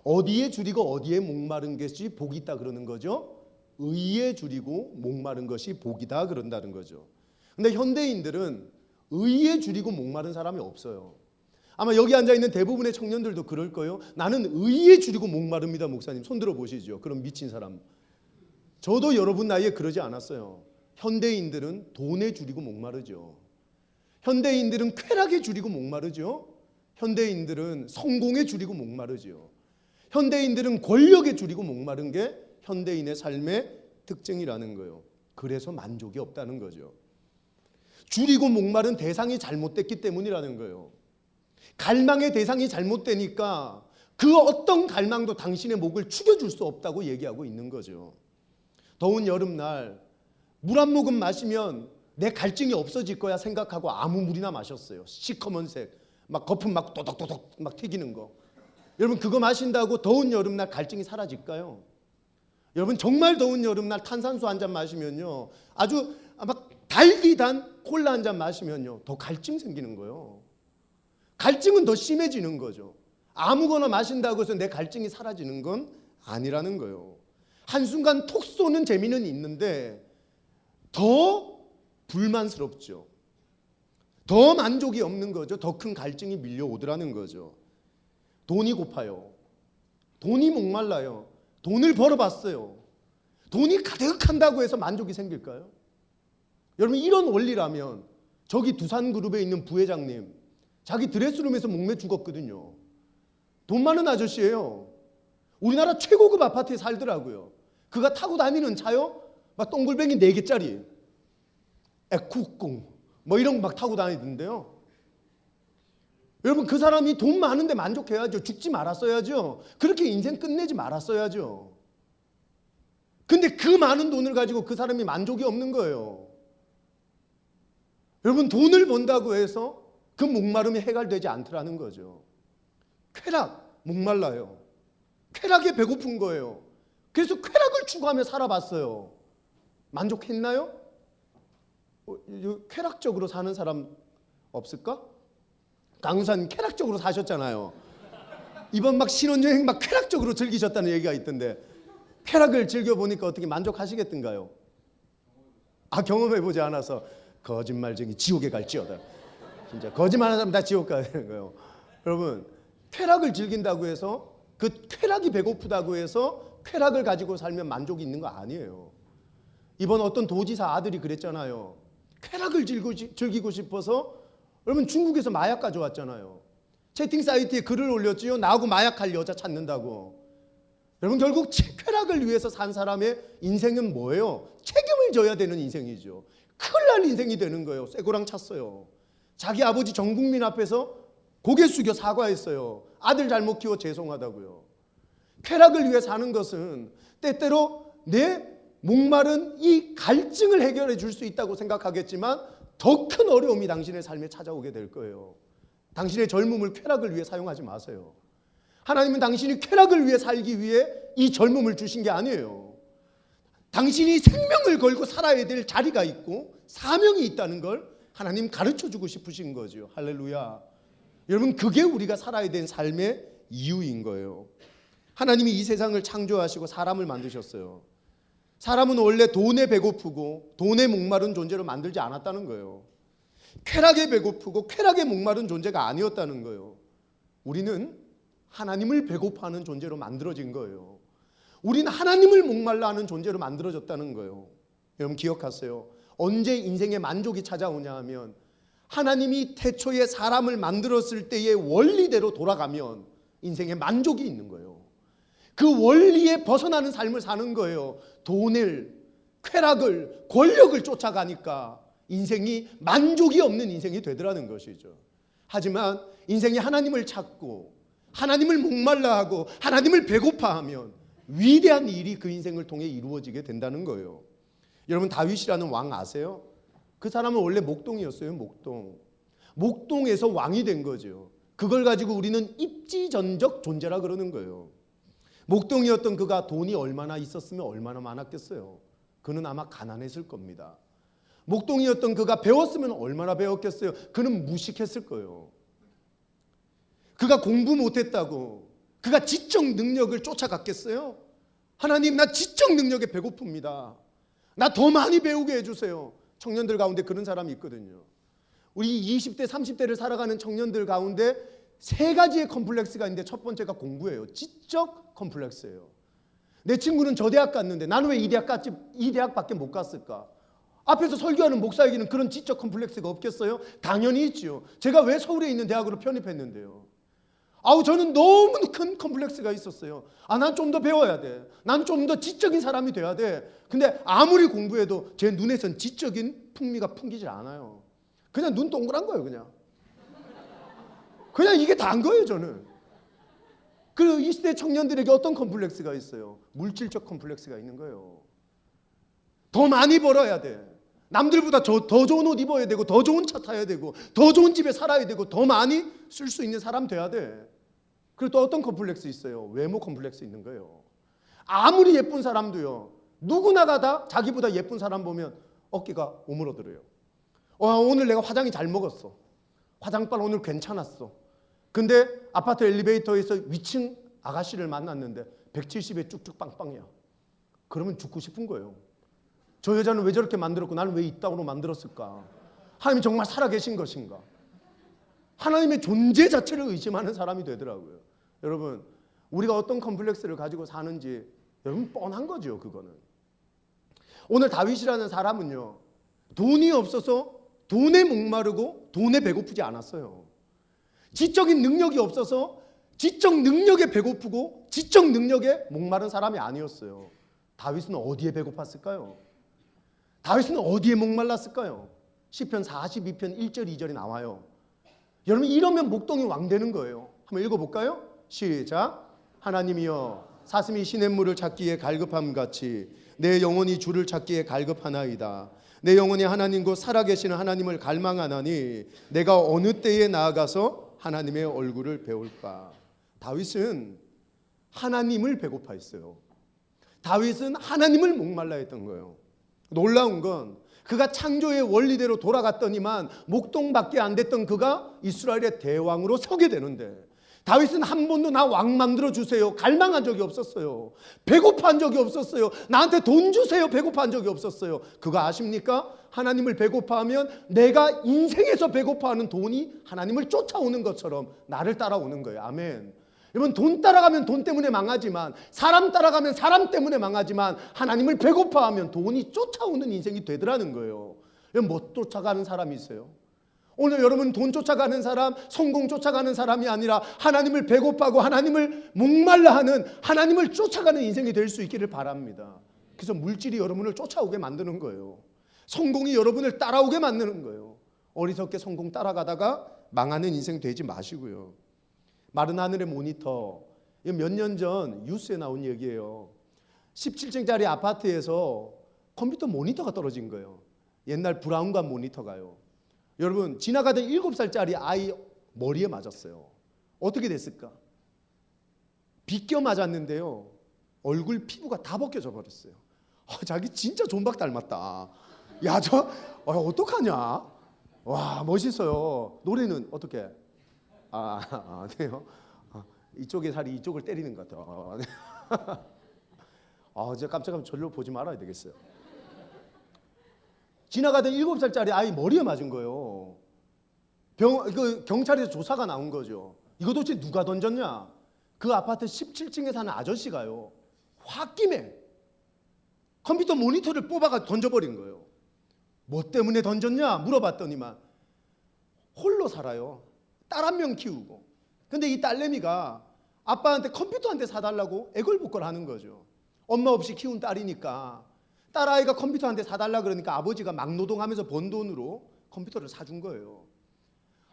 어디에 줄이고 어디에 목마른 것이 복이 있다 그러는 거죠. 의에 줄이고 목마른 것이 복이다 그런다는 거죠. 근데 현대인들은 의에 줄이고 목마른 사람이 없어요. 아마 여기 앉아있는 대부분의 청년들도 그럴 거예요. 나는 의에 줄이고 목마릅니다. 목사님 손 들어 보시죠. 그럼 미친 사람. 저도 여러분 나이에 그러지 않았어요. 현대인들은 돈에 줄이고 목마르죠. 현대인들은 쾌락에 줄이고 목마르죠. 현대인들은 성공에 줄이고 목마르죠. 현대인들은 권력에 줄이고 목마른 게 현대인의 삶의 특징이라는 거예요. 그래서 만족이 없다는 거죠. 줄이고 목마른 대상이 잘못됐기 때문이라는 거예요. 갈망의 대상이 잘못되니까 그 어떤 갈망도 당신의 목을 축여줄 수 없다고 얘기하고 있는 거죠. 더운 여름날 물 한 모금 마시면 내 갈증이 없어질 거야 생각하고 아무 물이나 마셨어요. 시커먼색 막 거품 막 또덕또덕 막 튀기는 거. 여러분 그거 마신다고 더운 여름날 갈증이 사라질까요? 여러분 정말 더운 여름날 탄산수 한 잔 마시면요 아주 막 달기 단 콜라 한 잔 마시면요 더 갈증 생기는 거예요. 갈증은 더 심해지는 거죠. 아무거나 마신다고 해서 내 갈증이 사라지는 건 아니라는 거예요. 한순간 톡 쏘는 재미는 있는데 더 불만스럽죠. 더 만족이 없는 거죠. 더 큰 갈증이 밀려오더라는 거죠. 돈이 고파요. 돈이 목말라요. 돈을 벌어봤어요. 돈이 가득한다고 해서 만족이 생길까요? 여러분 이런 원리라면 저기 두산그룹에 있는 부회장님 자기 드레스룸에서 목매 죽었거든요. 돈 많은 아저씨예요. 우리나라 최고급 아파트에 살더라고요. 그가 타고 다니는 차요? 막 동글뱅이 4개짜리 에쿠공 뭐 이런 거 막 타고 다니던데요. 여러분 그 사람이 돈 많은데 만족해야죠. 죽지 말았어야죠. 그렇게 인생 끝내지 말았어야죠. 근데 그 많은 돈을 가지고 그 사람이 만족이 없는 거예요. 여러분 돈을 번다고 해서 그 목마름이 해결되지 않더라는 거죠. 쾌락, 목말라요. 쾌락에 배고픈 거예요. 그래서 쾌락을 추구하며 살아봤어요. 만족했나요? 쾌락적으로 사는 사람 없을까? 강우사님 쾌락적으로 사셨잖아요. 이번 막 신혼여행 막 쾌락적으로 즐기셨다는 얘기가 있던데 쾌락을 즐겨보니까 어떻게 만족하시겠던가요? 아 경험해보지 않아서 거짓말쟁이 지옥에 갈지어다. 진짜 거짓말하는 사람 다 지옥 가야 되는 거예요. 여러분 쾌락을 즐긴다고 해서 그 쾌락이 배고프다고 해서 쾌락을 가지고 살면 만족이 있는 거 아니에요. 이번 어떤 도지사 아들이 그랬잖아요. 쾌락을 즐기고 싶어서 여러분 중국에서 마약 가져왔잖아요. 채팅 사이트에 글을 올렸지요. 나하고 마약할 여자 찾는다고. 여러분 결국 쾌락을 위해서 산 사람의 인생은 뭐예요? 책임을 져야 되는 인생이죠. 큰일 날 인생이 되는 거예요. 쇠고랑 찼어요. 자기 아버지 전 국민 앞에서 고개 숙여 사과했어요. 아들 잘못 키워 죄송하다고요. 쾌락을 위해 사는 것은 때때로 내 목마른 이 갈증을 해결해 줄 수 있다고 생각하겠지만 더 큰 어려움이 당신의 삶에 찾아오게 될 거예요. 당신의 젊음을 쾌락을 위해 사용하지 마세요. 하나님은 당신이 쾌락을 위해 살기 위해 이 젊음을 주신 게 아니에요. 당신이 생명을 걸고 살아야 될 자리가 있고 사명이 있다는 걸 하나님 가르쳐주고 싶으신 거죠. 할렐루야. 여러분 그게 우리가 살아야 될 삶의 이유인 거예요. 하나님이 이 세상을 창조하시고 사람을 만드셨어요. 사람은 원래 돈에 배고프고 돈에 목마른 존재로 만들지 않았다는 거예요. 쾌락에 배고프고 쾌락에 목마른 존재가 아니었다는 거예요. 우리는 하나님을 배고파하는 존재로 만들어진 거예요. 우리는 하나님을 목말라 하는 존재로 만들어졌다는 거예요. 여러분 기억하세요. 언제 인생의 만족이 찾아오냐 하면 하나님이 태초에 사람을 만들었을 때의 원리대로 돌아가면 인생에 만족이 있는 거예요. 그 원리에 벗어나는 삶을 사는 거예요. 돈을, 쾌락을, 권력을 쫓아가니까 인생이 만족이 없는 인생이 되더라는 것이죠. 하지만 인생이 하나님을 찾고 하나님을 목말라하고 하나님을 배고파하면 위대한 일이 그 인생을 통해 이루어지게 된다는 거예요. 여러분 다윗이라는 왕 아세요? 그 사람은 원래 목동이었어요. 목동에서 왕이 된 거죠. 그걸 가지고 우리는 입지전적 존재라 그러는 거예요. 목동이었던 그가 돈이 얼마나 있었으면 얼마나 많았겠어요. 그는 아마 가난했을 겁니다. 목동이었던 그가 배웠으면 얼마나 배웠겠어요. 그는 무식했을 거예요. 그가 공부 못했다고 그가 지적 능력을 쫓아갔겠어요? 하나님, 나 지적 능력에 배고픕니다. 나 더 많이 배우게 해주세요. 청년들 가운데 그런 사람이 있거든요. 우리 20대 30대를 살아가는 청년들 가운데 세 가지의 컴플렉스가 있는데 첫 번째가 공부예요. 지적 컴플렉스예요. 내 친구는 저 대학 갔는데 나는 왜 이 대학밖에 못 갔을까? 앞에서 설교하는 목사에게는 그런 지적 컴플렉스가 없겠어요? 당연히 있지요. 제가 왜 서울에 있는 대학으로 편입했는데요? 저는 너무 큰 컴플렉스가 있었어요. 난 좀 더 배워야 돼. 난 좀 더 지적인 사람이 돼야 돼. 근데 아무리 공부해도 제 눈에선 지적인 풍미가 풍기질 않아요. 그냥 눈 동그란 거예요, 그냥 이게 다인 거예요, 저는. 그 이 시대 청년들에게 어떤 컴플렉스가 있어요? 물질적 컴플렉스가 있는 거예요. 더 많이 벌어야 돼. 남들보다 더 좋은 옷 입어야 되고, 더 좋은 차 타야 되고, 더 좋은 집에 살아야 되고, 더 많이 쓸 수 있는 사람 돼야 돼. 그리고 또 어떤 컴플렉스 있어요? 외모 컴플렉스 있는 거예요. 아무리 예쁜 사람도요, 누구나가 다 자기보다 예쁜 사람 보면 어깨가 오므러들어요. 오늘 내가 화장이 잘 먹었어. 화장빨 오늘 괜찮았어. 근데 아파트 엘리베이터에서 위층 아가씨를 만났는데 170에 쭉쭉 빵빵이야. 그러면 죽고 싶은 거예요. 저 여자는 왜 저렇게 만들었고 나는 왜 이따구로 만들었을까? 하나님이 정말 살아계신 것인가? 하나님의 존재 자체를 의심하는 사람이 되더라고요. 여러분, 우리가 어떤 컴플렉스를 가지고 사는지 여러분 뻔한 거죠, 그거는. 오늘 다윗이라는 사람은요, 돈이 없어서 돈에 목마르고 돈에 배고프지 않았어요. 지적인 능력이 없어서 지적 능력에 배고프고 지적 능력에 목마른 사람이 아니었어요. 다윗은 어디에 배고팠을까요? 다윗은 어디에 목말랐을까요? 시편 42편 1절 2절이 나와요. 여러분, 이러면 목동이 왕 되는 거예요. 한번 읽어볼까요? 시작. 하나님이여, 사슴이 시냇물을 찾기에 갈급함 같이 내 영혼이 주를 찾기에 갈급하나이다. 내 영혼이 하나님 곧 살아계시는 하나님을 갈망하나니 내가 어느 때에 나아가서 하나님의 얼굴을 배울까? 다윗은 하나님을 배고파했어요. 다윗은 하나님을 목말라 했던 거예요. 놀라운 건 그가 창조의 원리대로 돌아갔더니만 목동밖에 안 됐던 그가 이스라엘의 대왕으로 서게 되는데, 다윗은 한 번도 나 왕 만들어 주세요 갈망한 적이 없었어요. 배고파한 적이 없었어요. 나한테 돈 주세요 배고파한 적이 없었어요. 그거 아십니까? 하나님을 배고파하면 내가 인생에서 배고파하는 돈이 하나님을 쫓아오는 것처럼 나를 따라오는 거예요. 아멘. 여러분, 돈 따라가면 돈 때문에 망하지만, 사람 따라가면 사람 때문에 망하지만, 하나님을 배고파하면 돈이 쫓아오는 인생이 되더라는 거예요. 여러분, 못 쫓아가는 사람이 있어요? 오늘 여러분, 돈 쫓아가는 사람, 성공 쫓아가는 사람이 아니라 하나님을 배고파하고 하나님을 목말라 하는, 하나님을 쫓아가는 인생이 될 수 있기를 바랍니다. 그래서 물질이 여러분을 쫓아오게 만드는 거예요. 성공이 여러분을 따라오게 만드는 거예요. 어리석게 성공 따라가다가 망하는 인생 되지 마시고요. 마른 하늘의 모니터, 몇 년 전 뉴스에 나온 얘기예요. 17층짜리 아파트에서 컴퓨터 모니터가 떨어진 거예요. 옛날 브라운관 모니터가요. 여러분, 지나가던 7살짜리 아이 머리에 맞았어요. 어떻게 됐을까? 비껴 맞았는데요, 얼굴 피부가 다 벗겨져 버렸어요. 자기 진짜 존박 닮았다. 야, 저 어떡하냐? 와, 멋있어요. 노래는 어떻게? 네요. 이쪽의 살이 이쪽을 때리는 것 같아요. 제가 깜짝하면 절로 보지 말아야 되겠어요. 지나가던 7살짜리 아이 머리에 맞은 거예요. 경찰에서 조사가 나온 거죠. 이거 도대체 누가 던졌냐? 그 아파트 17층에 사는 아저씨가요, 홧김에 컴퓨터 모니터를 뽑아가 던져버린 거예요. 뭐 때문에 던졌냐 물어봤더니만 홀로 살아요. 딸 한 명 키우고. 근데 이 딸내미가 아빠한테 컴퓨터 한 대 사달라고 애걸복걸 하는 거죠. 엄마 없이 키운 딸이니까 딸아이가 컴퓨터 한 대 사달라 그러니까 아버지가 막노동하면서 번 돈으로 컴퓨터를 사준 거예요.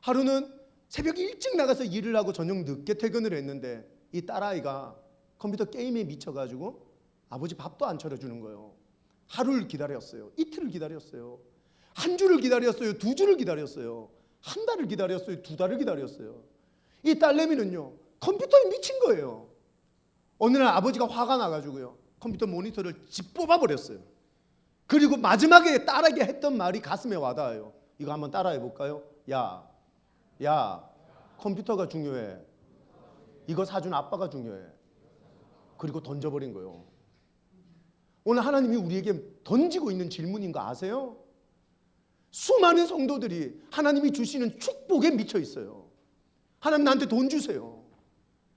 하루는 새벽 일찍 나가서 일을 하고 저녁 늦게 퇴근을 했는데 이 딸아이가 컴퓨터 게임에 미쳐가지고 아버지 밥도 안 차려주는 거예요. 하루를 기다렸어요. 이틀을 기다렸어요. 한 주를 기다렸어요. 2주를 기다렸어요. 한 달을 기다렸어요. 2달을 기다렸어요. 이 딸내미는요, 컴퓨터에 미친 거예요. 어느 날 아버지가 화가 나가지고요, 컴퓨터 모니터를 집뽑아 버렸어요. 그리고 마지막에 딸에게 했던 말이 가슴에 와닿아요. 이거 한번 따라해 볼까요? 야, 컴퓨터가 중요해. 이거 사준 아빠가 중요해. 그리고 던져버린 거예요. 오늘 하나님이 우리에게 던지고 있는 질문인 거 아세요? 수많은 성도들이 하나님이 주시는 축복에 미쳐 있어요. 하나님 나한테 돈 주세요.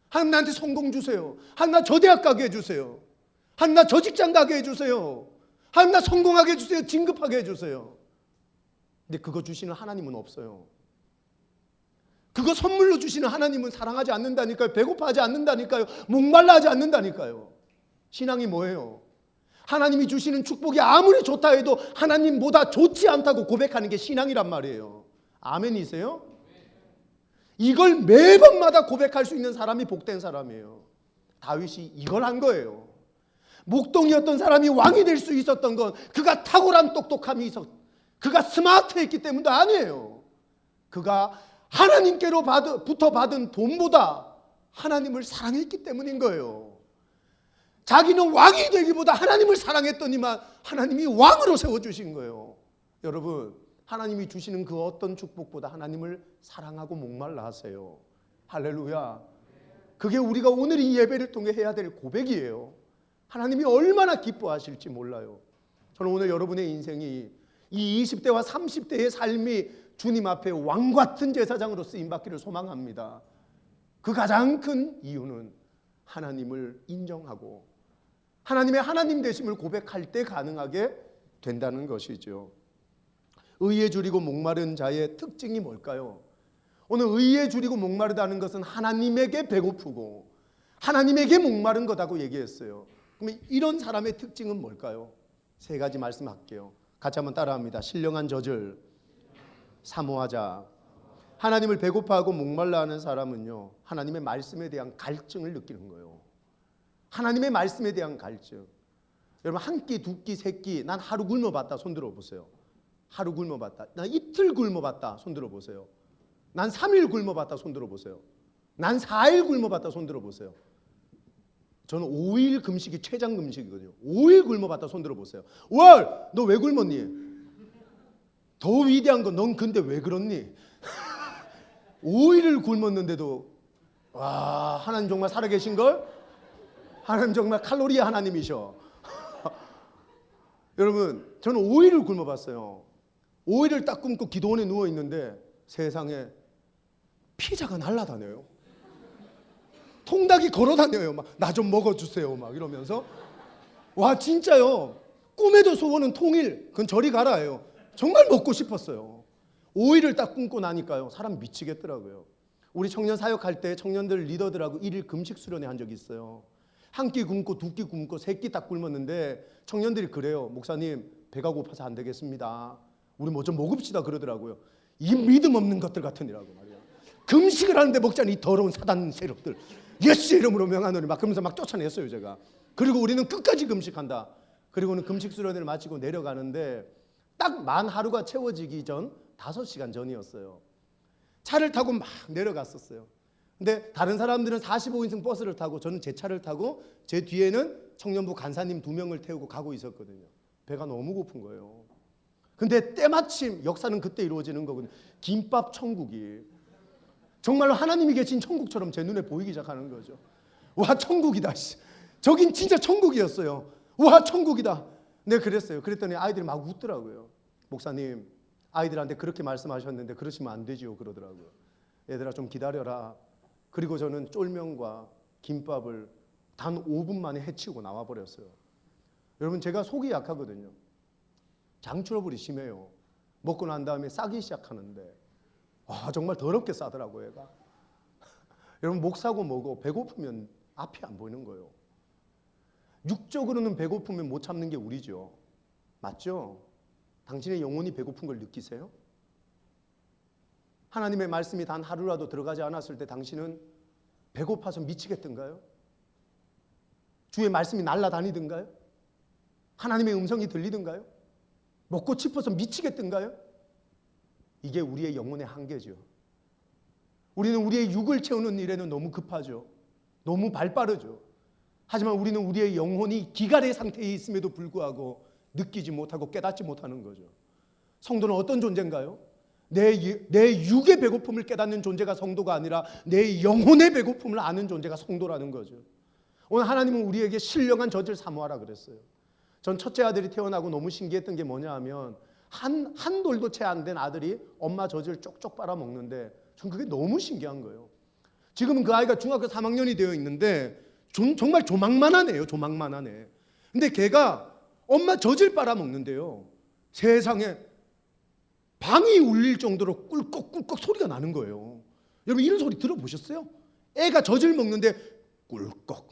하나님 나한테 성공 주세요. 하나님 나 저 대학 가게 해주세요. 하나님 나 저 직장 가게 해주세요. 하나님 나 성공하게 해주세요. 진급하게 해주세요. 근데 그거 주시는 하나님은 없어요. 그거 선물로 주시는 하나님은 사랑하지 않는다니까요. 배고파하지 않는다니까요. 목말라 하지 않는다니까요. 신앙이 뭐예요? 하나님이 주시는 축복이 아무리 좋다 해도 하나님보다 좋지 않다고 고백하는 게 신앙이란 말이에요. 아멘이세요? 이걸 매번마다 고백할 수 있는 사람이 복된 사람이에요. 다윗이 이걸 한 거예요. 목동이었던 사람이 왕이 될 수 있었던 건 그가 탁월한 똑똑함이 있었, 그가 스마트했기 때문도 아니에요. 그가 하나님께로부터 받은 돈보다 하나님을 사랑했기 때문인 거예요. 자기는 왕이 되기보다 하나님을 사랑했더니만 하나님이 왕으로 세워주신 거예요. 여러분, 하나님이 주시는 그 어떤 축복보다 하나님을 사랑하고 목말라 하세요. 할렐루야. 그게 우리가 오늘 이 예배를 통해 해야 될 고백이에요. 하나님이 얼마나 기뻐하실지 몰라요. 저는 오늘 여러분의 인생이 이 20대와 30대의 삶이 주님 앞에 왕같은 제사장으로 쓰임받기를 소망합니다. 그 가장 큰 이유는 하나님을 인정하고 하나님의 하나님 되심을 고백할 때 가능하게 된다는 것이죠. 의에 줄이고 목마른 자의 특징이 뭘까요? 오늘 의에 줄이고 목마르다는 것은 하나님에게 배고프고 하나님에게 목마른 거다고 얘기했어요. 그러면 이런 사람의 특징은 뭘까요? 세 가지 말씀할게요. 같이 한번 따라합니다. 신령한 젖을 사모하자. 하나님을 배고파하고 목말라 하는 사람은요, 하나님의 말씀에 대한 갈증을 느끼는 거예요. 하나님의 말씀에 대한 갈증. 여러분, 한 끼, 두 끼, 세 끼, 난 하루 굶어봤다. 손 들어보세요. 하루 굶어봤다. 난 이틀 굶어봤다. 손 들어보세요. 난 3일 굶어봤다. 손 들어보세요. 난 4일 굶어봤다. 손 들어보세요. 저는 5일 금식이 최장 금식이거든요. 5일 굶어봤다. 손 들어보세요. 월! 너 왜 굶었니? 더 위대한 건 넌 근데 왜 그렇니? 5일을 굶었는데도 와, 하나님 정말 살아계신걸? 하나님 정말 칼로리 하나님이셔. 여러분, 저는 5일을 굶어봤어요. 5일을 딱 굶고 기도원에 누워있는데 세상에 피자가 날아다녀요. 통닭이 걸어다녀요. 막 나 좀 먹어주세요. 막 이러면서. 와, 진짜요. 꿈에도 소원은 통일. 그건 저리 가라예요. 정말 먹고 싶었어요. 5일을 딱 굶고 나니까요, 사람 미치겠더라고요. 우리 청년 사역할 때 청년들 리더들하고 1일 금식 수련회 한 적이 있어요. 한 끼 굶고 두 끼 굶고 세 끼 딱 굶었는데 청년들이 그래요. 목사님, 배가 고파서 안 되겠습니다. 우리 뭐 좀 먹읍시다 그러더라고요. 이 믿음 없는 것들 같으니라고 말이야. 금식을 하는데 먹자니 이 더러운 사단 세력들. 예수의 이름으로 명하노니 막 그러면서 막 쫓아냈어요, 제가. 그리고 우리는 끝까지 금식한다. 그리고는 금식 수련회를 마치고 내려가는데 딱 만 하루가 채워지기 전 5시간 전이었어요. 차를 타고 막 내려갔었어요. 근데 다른 사람들은 45인승 버스를 타고 저는 제 차를 타고 제 뒤에는 청년부 간사님 2명을 태우고 가고 있었거든요. 배가 너무 고픈 거예요. 근데 때마침 역사는 그때 이루어지는 거거든요. 김밥 천국이 정말로 하나님이 계신 천국처럼 제 눈에 보이기 시작하는 거죠. 와, 천국이다. 저긴 진짜 천국이었어요. 와, 천국이다. 네, 그랬어요. 그랬더니 아이들이 막 웃더라고요. 목사님, 아이들한테 그렇게 말씀하셨는데 그러시면 안 되지요 그러더라고요. 얘들아 좀 기다려라. 그리고 저는 쫄면과 김밥을 단 5분 만에 해치우고 나와버렸어요. 여러분, 제가 속이 약하거든요. 장출어불이 심해요. 먹고 난 다음에 싸기 시작하는데 와, 정말 더럽게 싸더라고요 얘가. 여러분, 목 사고 뭐고 배고프면 앞이 안 보이는 거예요. 육적으로는 배고프면 못 참는 게 우리죠. 맞죠? 당신의 영혼이 배고픈 걸 느끼세요? 하나님의 말씀이 단 하루라도 들어가지 않았을 때 당신은 배고파서 미치겠던가요? 주의 말씀이 날아다니던가요? 하나님의 음성이 들리던가요? 먹고 싶어서 미치겠던가요? 이게 우리의 영혼의 한계죠. 우리는 우리의 육을 채우는 일에는 너무 급하죠. 너무 발빠르죠. 하지만 우리는 우리의 영혼이 기갈의 상태에 있음에도 불구하고 느끼지 못하고 깨닫지 못하는 거죠. 성도는 어떤 존재인가요? 내 육의 배고픔을 깨닫는 존재가 성도가 아니라 내 영혼의 배고픔을 아는 존재가 성도라는 거죠. 오늘 하나님은 우리에게 신령한 젖을 사모하라 그랬어요. 전 첫째 아들이 태어나고 너무 신기했던 게 뭐냐 하면 한 돌도 채 안 된 아들이 엄마 젖을 쪽쪽 빨아먹는데 전 그게 너무 신기한 거예요. 지금은 그 아이가 중학교 3학년이 되어 있는데 정말 조망만한 애예요. 조망만한 애. 근데 걔가 엄마 젖을 빨아먹는데요. 세상에 방이 울릴 정도로 꿀꺽꿀꺽 소리가 나는 거예요. 여러분 이런 소리 들어보셨어요? 애가 젖을 먹는데 꿀꺽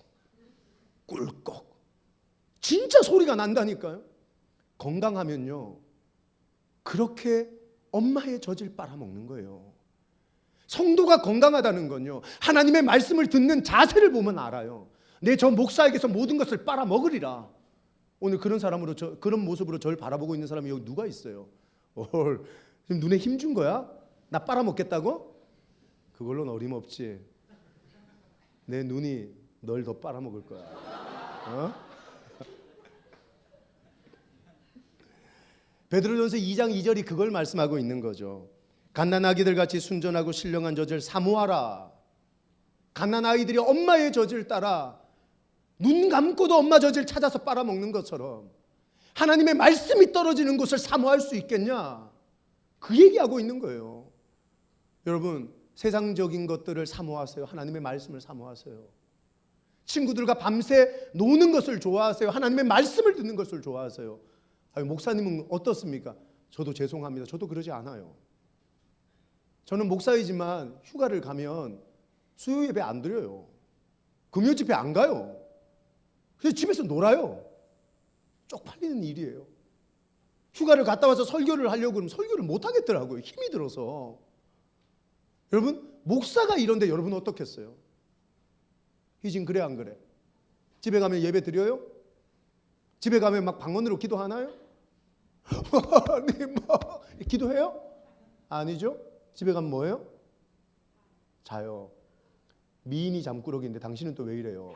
꿀꺽 진짜 소리가 난다니까요. 건강하면요 그렇게 엄마의 젖을 빨아먹는 거예요. 성도가 건강하다는 건요 하나님의 말씀을 듣는 자세를 보면 알아요. 내 저 목사에게서 모든 것을 빨아먹으리라. 오늘 그런 사람으로 그런 모습으로 저를 바라보고 있는 사람이 여기 누가 있어요? 지금 눈에 힘 준 거야? 나 빨아먹겠다고? 그걸로는 어림없지. 내 눈이 널 더 빨아먹을 거야. 어? 베드로전서 2장 2절이 그걸 말씀하고 있는 거죠. 갓난아기들 같이 순전하고 신령한 젖을 사모하라. 갓난아이들이 엄마의 젖을 따라 눈 감고도 엄마 젖을 찾아서 빨아먹는 것처럼 하나님의 말씀이 떨어지는 곳을 사모할 수 있겠냐? 그 얘기하고 있는 거예요. 여러분 세상적인 것들을 사모하세요? 하나님의 말씀을 사모하세요? 친구들과 밤새 노는 것을 좋아하세요? 하나님의 말씀을 듣는 것을 좋아하세요? 목사님은 어떻습니까? 저도 죄송합니다. 저도 그러지 않아요. 저는 목사이지만 휴가를 가면 수요 예배 안 드려요. 금요 집회 안 가요. 그래서 집에서 놀아요. 쪽팔리는 일이에요. 휴가를 갔다 와서 설교를 하려고 그러면 설교를 못 하겠더라고요. 힘이 들어서. 여러분 목사가 이런데 여러분 어떻겠어요? 희진 그래 안 그래? 집에 가면 예배 드려요? 집에 가면 막 방언으로 기도하나요? 하나님 기도해요? 아니죠. 집에 가면 뭐예요? 자요. 미인이 잠꾸러기인데 당신은 또 왜 이래요?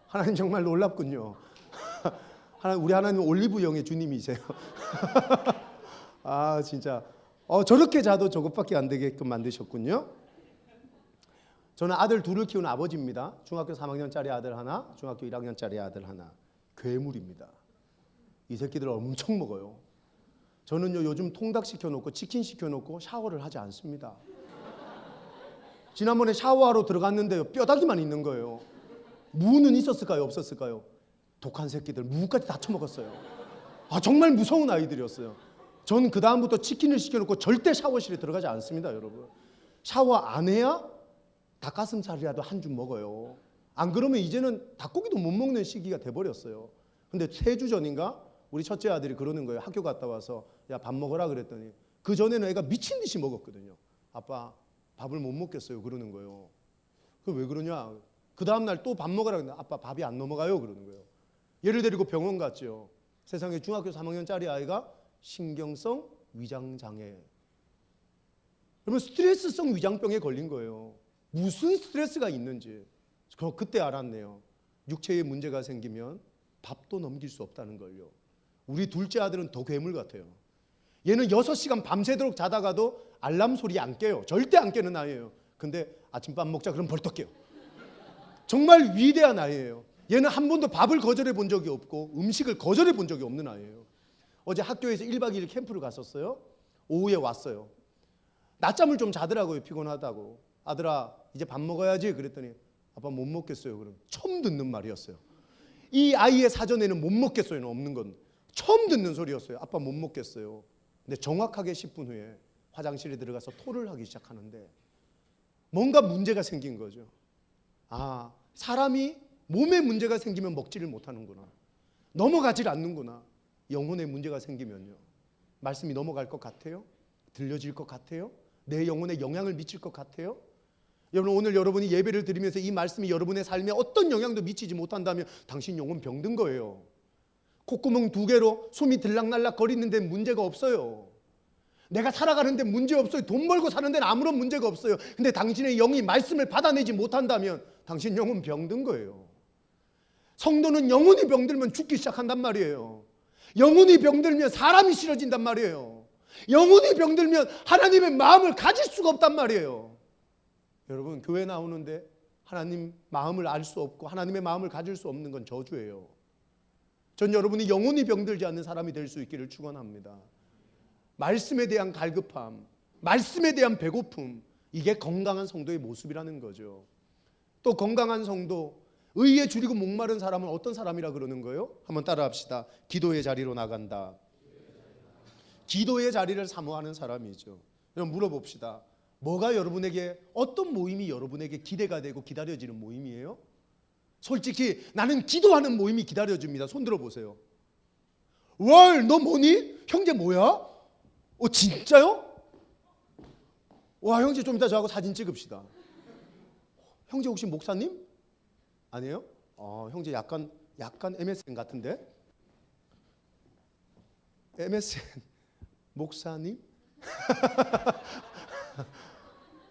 하나님 정말 놀랍군요. 우리 하나님은 올리브영의 주님이세요. 아 진짜 저렇게 자도 저것밖에 안 되게끔 만드셨군요. 저는 아들 둘을 키우는 아버지입니다. 중학교 3학년짜리 아들 하나, 중학교 1학년짜리 아들 하나. 괴물입니다. 이 새끼들 엄청 먹어요. 저는요 요즘 통닭 시켜놓고 치킨 시켜놓고 샤워를 하지 않습니다. 지난번에 샤워하러 들어갔는데요 뼈다귀만 있는 거예요. 무는 있었을까요? 없었을까요? 독한 새끼들 무까지 다 처먹었어요. 정말 무서운 아이들이었어요. 저는 그 다음부터 치킨을 시켜놓고 절대 샤워실에 들어가지 않습니다. 여러분 샤워 안 해야 닭가슴살이라도 한 줌 먹어요. 안 그러면 이제는 닭고기도 못 먹는 시기가 돼버렸어요. 근데 3주 전인가 우리 첫째 아들이 그러는 거예요. 학교 갔다 와서 야 밥 먹어라 그랬더니 그 전에는 애가 미친 듯이 먹었거든요. 아빠 밥을 못 먹겠어요 그러는 거예요. 그 왜 그러냐? 그 다음날 또 밥 먹으라 그랬는데 아빠 밥이 안 넘어가요 그러는 거예요. 얘를 데리고 병원 갔죠. 세상에 중학교 3학년짜리 아이가 신경성 위장장애. 그러면 스트레스성 위장병에 걸린 거예요. 무슨 스트레스가 있는지 그때 알았네요. 육체에 문제가 생기면 밥도 넘길 수 없다는 걸요. 우리 둘째 아들은 더 괴물 같아요. 얘는 6시간 밤새도록 자다가도 알람 소리 안 깨요. 절대 안 깨는 아이예요. 근데 아침밥 먹자 그러면 벌떡 깨요. 정말 위대한 아이예요. 얘는 한 번도 밥을 거절해 본 적이 없고 음식을 거절해 본 적이 없는 아이예요. 어제 학교에서 1박 2일 캠프를 갔었어요. 오후에 왔어요. 낮잠을 좀 자더라고요. 피곤하다고. 아들아 이제 밥 먹어야지 그랬더니 아빠 못 먹겠어요. 그럼 처음 듣는 말이었어요. 이 아이의 사전에는 못 먹겠어요는 없는 건 처음 듣는 소리였어요. 아빠 못 먹겠어요. 근데 정확하게 10분 후에 화장실에 들어가서 토를 하기 시작하는데 뭔가 문제가 생긴 거죠. 사람이 몸에 문제가 생기면 먹지를 못하는구나. 넘어가질 않는구나. 영혼에 문제가 생기면요. 말씀이 넘어갈 것 같아요? 들려질 것 같아요? 내 영혼에 영향을 미칠 것 같아요? 여러분 오늘 여러분이 예배를 드리면서 이 말씀이 여러분의 삶에 어떤 영향도 미치지 못한다면 당신 영혼 병든 거예요. 콧구멍 2개로 숨이 들락날락 거리는데 문제가 없어요. 내가 살아가는데 문제 없어요. 돈 벌고 사는 데는 아무런 문제가 없어요. 근데 당신의 영이 말씀을 받아내지 못한다면 당신 영혼 병든 거예요. 성도는 영혼이 병들면 죽기 시작한단 말이에요. 영혼이 병들면 사람이 싫어진단 말이에요. 영혼이 병들면 하나님의 마음을 가질 수가 없단 말이에요. 여러분, 교회 나오는데 하나님 마음을 알 수 없고 하나님의 마음을 가질 수 없는 건 저주예요. 전 여러분이 영혼이 병들지 않는 사람이 될 수 있기를 축원합니다. 말씀에 대한 갈급함, 말씀에 대한 배고픔, 이게 건강한 성도의 모습이라는 거죠. 또 건강한 성도, 의에 줄이고 목마른 사람은 어떤 사람이라 그러는 거예요? 한번 따라합시다. 기도의 자리로 나간다. 기도의 자리를 사모하는 사람이죠. 여러분, 물어봅시다. 뭐가 여러분에게, 어떤 모임이 여러분에게 기대가 되고 기다려지는 모임이에요? 솔직히 나는 기도하는 모임이 기다려집니다. 손 들어보세요. 월, 너 뭐니? 형제 뭐야? 진짜요? 와, 형제 좀 이따 저하고 사진 찍읍시다. 형제 혹시 목사님? 아니에요? 형제 약간 MSN 같은데? MSN 목사님?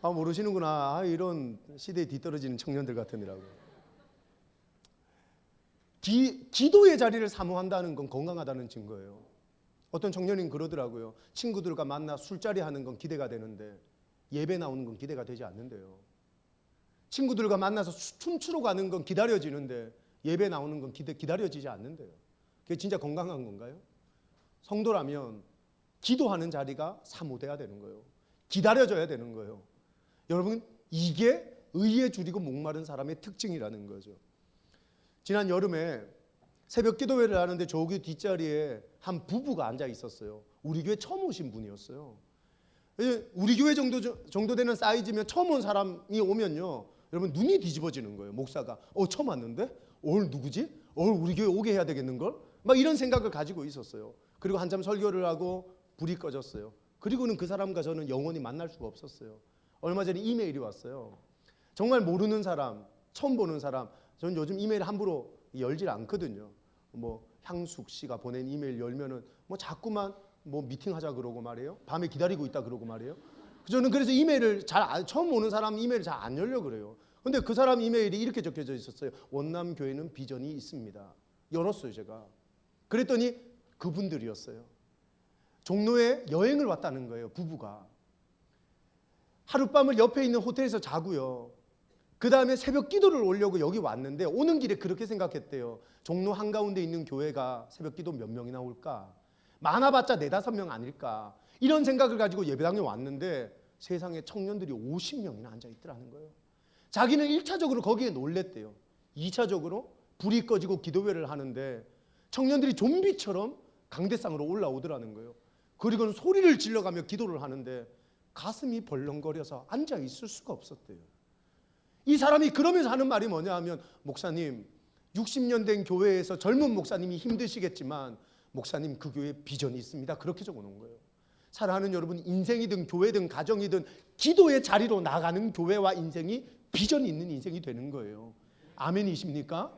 모르시는구나. 이런 시대에 뒤떨어지는 청년들 같으니라고. 기도의 자리를 사모한다는 건 건강하다는 증거예요. 어떤 청년인 그러더라고요. 친구들과 만나 술자리 하는 건 기대가 되는데 예배 나오는 건 기대가 되지 않는데요. 친구들과 만나서 춤추러 가는 건 기다려지는데 예배 나오는 건 기다려지지 않는데요. 그게 진짜 건강한 건가요? 성도라면 기도하는 자리가 사모돼야 되는 거예요. 기다려져야 되는 거예요. 여러분, 이게 의에 줄이고 목마른 사람의 특징이라는 거죠. 지난 여름에 새벽 기도회를 하는데 저기 뒷자리에 한 부부가 앉아 있었어요. 우리 교회 처음 오신 분이었어요. 우리 교회 정도 되는 사이즈면 처음 온 사람이 오면요, 여러분 눈이 뒤집어지는 거예요. 목사가 처음 왔는데 오늘 누구지? 우리 교회 오게 해야 되겠는걸? 막 이런 생각을 가지고 있었어요. 그리고 한참 설교를 하고 불이 꺼졌어요. 그리고는 그 사람과 저는 영원히 만날 수가 없었어요. 얼마 전에 이메일이 왔어요. 정말 모르는 사람, 처음 보는 사람. 저는 요즘 이메일 함부로 열질 않거든요. 향숙 씨가 보낸 이메일 열면은 자꾸만 미팅하자 그러고 말이에요. 밤에 기다리고 있다 그러고 말이에요. 저는 그래서 이메일을 처음 오는 사람 이메일 잘 안 열려 그래요. 근데 그 사람 이메일이 이렇게 적혀져 있었어요. 원남 교회는 비전이 있습니다. 열었어요, 제가. 그랬더니 그분들이었어요. 종로에 여행을 왔다는 거예요, 부부가. 하룻밤을 옆에 있는 호텔에서 자고요. 그 다음에 새벽 기도를 오려고 여기 왔는데 오는 길에 그렇게 생각했대요. 종로 한가운데 있는 교회가 새벽 기도 몇 명이나 올까? 많아봤자 4-5명 아닐까? 이런 생각을 가지고 예배당에 왔는데 세상에 청년들이 50명이나 앉아있더라는 거예요. 자기는 1차적으로 거기에 놀랬대요. 2차적으로 불이 꺼지고 기도회를 하는데 청년들이 좀비처럼 강대상으로 올라오더라는 거예요. 그리고는 소리를 질러가며 기도를 하는데 가슴이 벌렁거려서 앉아있을 수가 없었대요. 이 사람이 그러면서 하는 말이 뭐냐 하면, 목사님, 60년 된 교회에서 젊은 목사님이 힘드시겠지만 목사님, 그 교회에 비전이 있습니다. 그렇게 적어놓은 거예요. 사랑하는 여러분, 인생이든 교회든 가정이든 기도의 자리로 나가는 교회와 인생이 비전이 있는 인생이 되는 거예요. 아멘이십니까?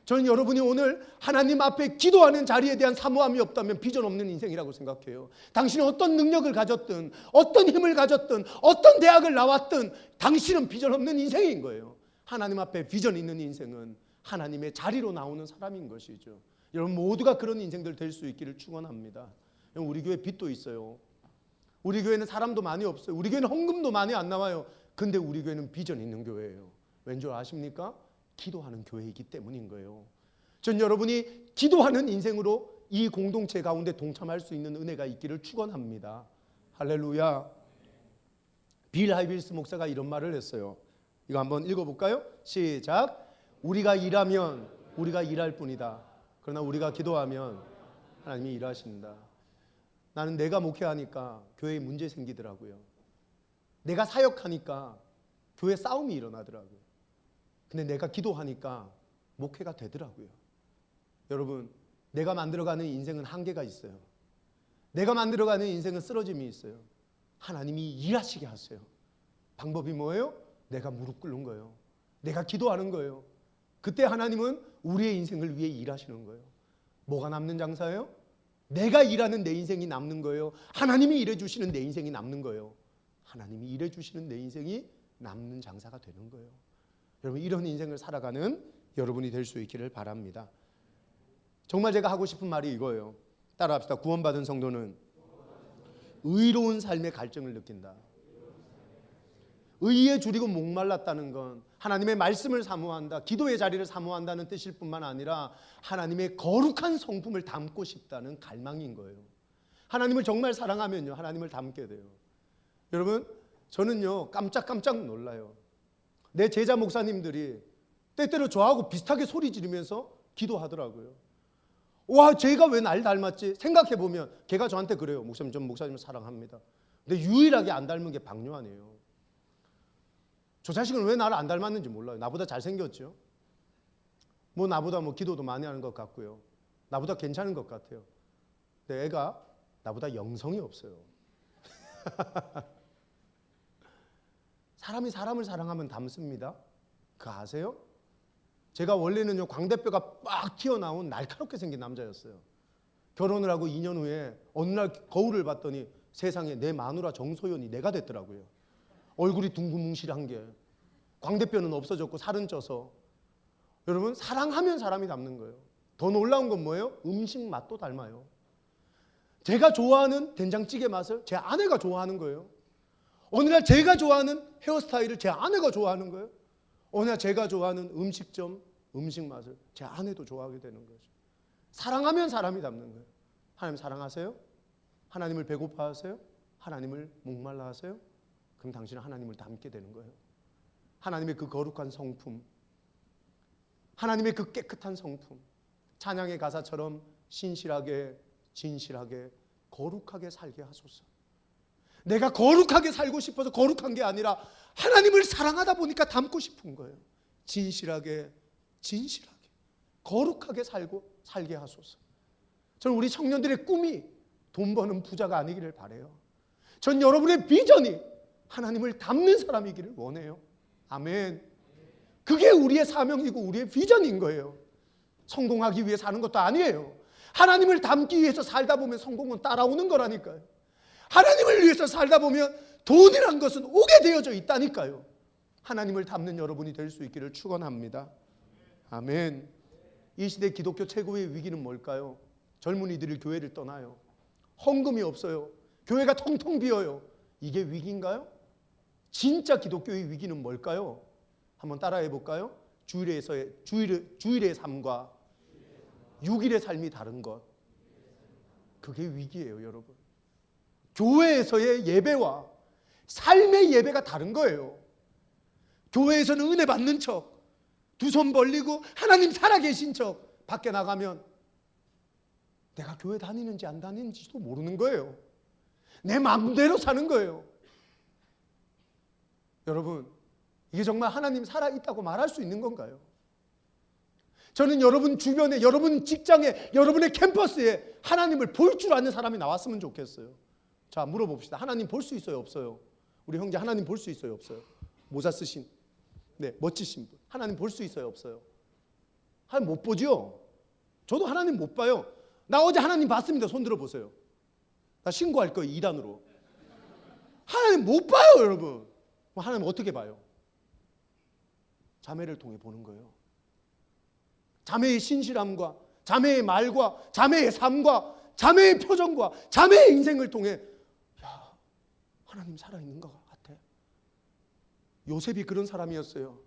저는 여러분이 오늘 하나님 앞에 기도하는 자리에 대한 사모함이 없다면 비전 없는 인생이라고 생각해요. 당신은 어떤 능력을 가졌든 어떤 힘을 가졌든 어떤 대학을 나왔든 당신은 비전 없는 인생인 거예요. 하나님 앞에 비전 있는 인생은 하나님의 자리로 나오는 사람인 것이죠. 여러분 모두가 그런 인생들 될 수 있기를 축원합니다. 우리 교회 빚도 있어요. 우리 교회는 사람도 많이 없어요. 우리 교회는 헌금도 많이 안 나와요. 근데 우리 교회는 비전 있는 교회예요. 왠 줄 아십니까? 기도하는 교회이기 때문인 거예요. 전 여러분이 기도하는 인생으로 이 공동체 가운데 동참할 수 있는 은혜가 있기를 축원합니다. 할렐루야. 빌 하이빌스 목사가 이런 말을 했어요. 이거 한번 읽어볼까요? 시작. 우리가 일하면 우리가 일할 뿐이다. 그러나 우리가 기도하면 하나님이 일하신다. 나는 내가 목회하니까 교회에 문제 생기더라고요. 내가 사역하니까 교회 싸움이 일어나더라고요. 근데 내가 기도하니까 목회가 되더라고요. 여러분, 내가 만들어가는 인생은 한계가 있어요. 내가 만들어가는 인생은 쓰러짐이 있어요. 하나님이 일하시게 하세요. 방법이 뭐예요? 내가 무릎 꿇는 거예요. 내가 기도하는 거예요. 그때 하나님은 우리의 인생을 위해 일하시는 거예요. 뭐가 남는 장사예요? 내가 일하는 내 인생이 남는 거예요. 하나님이 일해주시는 내 인생이 남는 거예요. 하나님이 일해주시는 내 인생이 남는 장사가 되는 거예요. 여러분, 이런 인생을 살아가는 여러분이 될 수 있기를 바랍니다. 정말 제가 하고 싶은 말이 이거예요. 따라합시다. 구원받은 성도는 의로운 삶의 갈증을 느낀다. 의에 줄이고 목말랐다는 건 하나님의 말씀을 사모한다, 기도의 자리를 사모한다는 뜻일 뿐만 아니라 하나님의 거룩한 성품을 담고 싶다는 갈망인 거예요. 하나님을 정말 사랑하면요, 하나님을 닮게 돼요. 여러분, 저는요 깜짝깜짝 놀라요. 내 제자 목사님들이 때때로 저하고 비슷하게 소리 지르면서 기도하더라고요. 와, 쟤가 왜 날 닮았지? 생각해보면 걔가 저한테 그래요. 목사님, 전 목사님을 사랑합니다. 근데 유일하게 안 닮은 게 박요한이에요. 저 자식은 왜 나를 안 닮았는지 몰라요. 나보다 잘생겼죠. 뭐 나보다 뭐 기도도 많이 하는 것 같고요. 나보다 괜찮은 것 같아요. 근데 애가 나보다 영성이 없어요. 사람이 사람을 사랑하면 닮습니다. 그거 아세요? 제가 원래는요 광대뼈가 빡 튀어나온 날카롭게 생긴 남자였어요. 결혼을 하고 2년 후에 어느 날 거울을 봤더니 세상에 내 마누라 정소연이 내가 됐더라고요. 얼굴이 둥근뭉실한 게, 광대뼈는 없어졌고 살은 쪄서. 여러분, 사랑하면 사람이 닮는 거예요. 더 놀라운 건 뭐예요? 음식 맛도 닮아요. 제가 좋아하는 된장찌개 맛을 제 아내가 좋아하는 거예요. 어느 날 제가 좋아하는 헤어스타일을 제 아내가 좋아하는 거예요. 어느 날 제가 좋아하는 음식점 음식 맛을 제 아내도 좋아하게 되는 거죠. 사랑하면 사람이 닮는 거예요. 하나님 사랑하세요? 하나님을 배고파하세요? 하나님을 목말라하세요? 그럼 당신은 하나님을 닮게 되는 거예요. 하나님의 그 거룩한 성품, 하나님의 그 깨끗한 성품, 찬양의 가사처럼 신실하게, 진실하게, 거룩하게 살게 하소서. 내가 거룩하게 살고 싶어서 거룩한 게 아니라 하나님을 사랑하다 보니까 닮고 싶은 거예요. 진실하게, 진실하게, 거룩하게 살게 하소서. 저는 우리 청년들의 꿈이 돈 버는 부자가 아니기를 바라요. 전 여러분의 비전이 하나님을 닮는 사람이기를 원해요. 아멘. 그게 우리의 사명이고 우리의 비전인 거예요. 성공하기 위해 사는 것도 아니에요. 하나님을 닮기 위해서 살다 보면 성공은 따라오는 거라니까요. 하나님을 위해서 살다 보면 돈이란 것은 오게 되어져 있다니까요. 하나님을 닮는 여러분이 될 수 있기를 축원합니다. 아멘. 이 시대 기독교 최고의 위기는 뭘까요? 젊은이들이 교회를 떠나요. 헌금이 없어요. 교회가 텅텅 비어요. 이게 위기인가요? 진짜 기독교의 위기는 뭘까요? 한번 따라해 볼까요? 주일의 삶과 6일의 삶이 다른 것. 그게 위기예요, 여러분. 교회에서의 예배와 삶의 예배가 다른 거예요. 교회에서는 은혜 받는 척, 두 손 벌리고 하나님 살아계신 척, 밖에 나가면 내가 교회 다니는지 안 다니는지도 모르는 거예요. 내 마음대로 사는 거예요. 여러분, 이게 정말 하나님 살아있다고 말할 수 있는 건가요? 저는 여러분 주변에, 여러분 직장에, 여러분의 캠퍼스에 하나님을 볼 줄 아는 사람이 나왔으면 좋겠어요. 자, 물어봅시다. 하나님 볼 수 있어요, 없어요? 우리 형제 하나님 볼 수 있어요, 없어요? 모자 쓰신, 네, 멋지신 분. 하나님 볼 수 있어요, 없어요? 하나님 못 보죠? 저도 하나님 못 봐요. 나 어제 하나님 봤습니다. 손 들어보세요. 나 신고할 거예요, 이단으로. 하나님 못 봐요, 여러분. 하나님 어떻게 봐요? 자매를 통해 보는 거예요. 자매의 신실함과 자매의 말과 자매의 삶과 자매의 표정과 자매의 인생을 통해, 야, 하나님 살아있는 것 같아. 요셉이 그런 사람이었어요.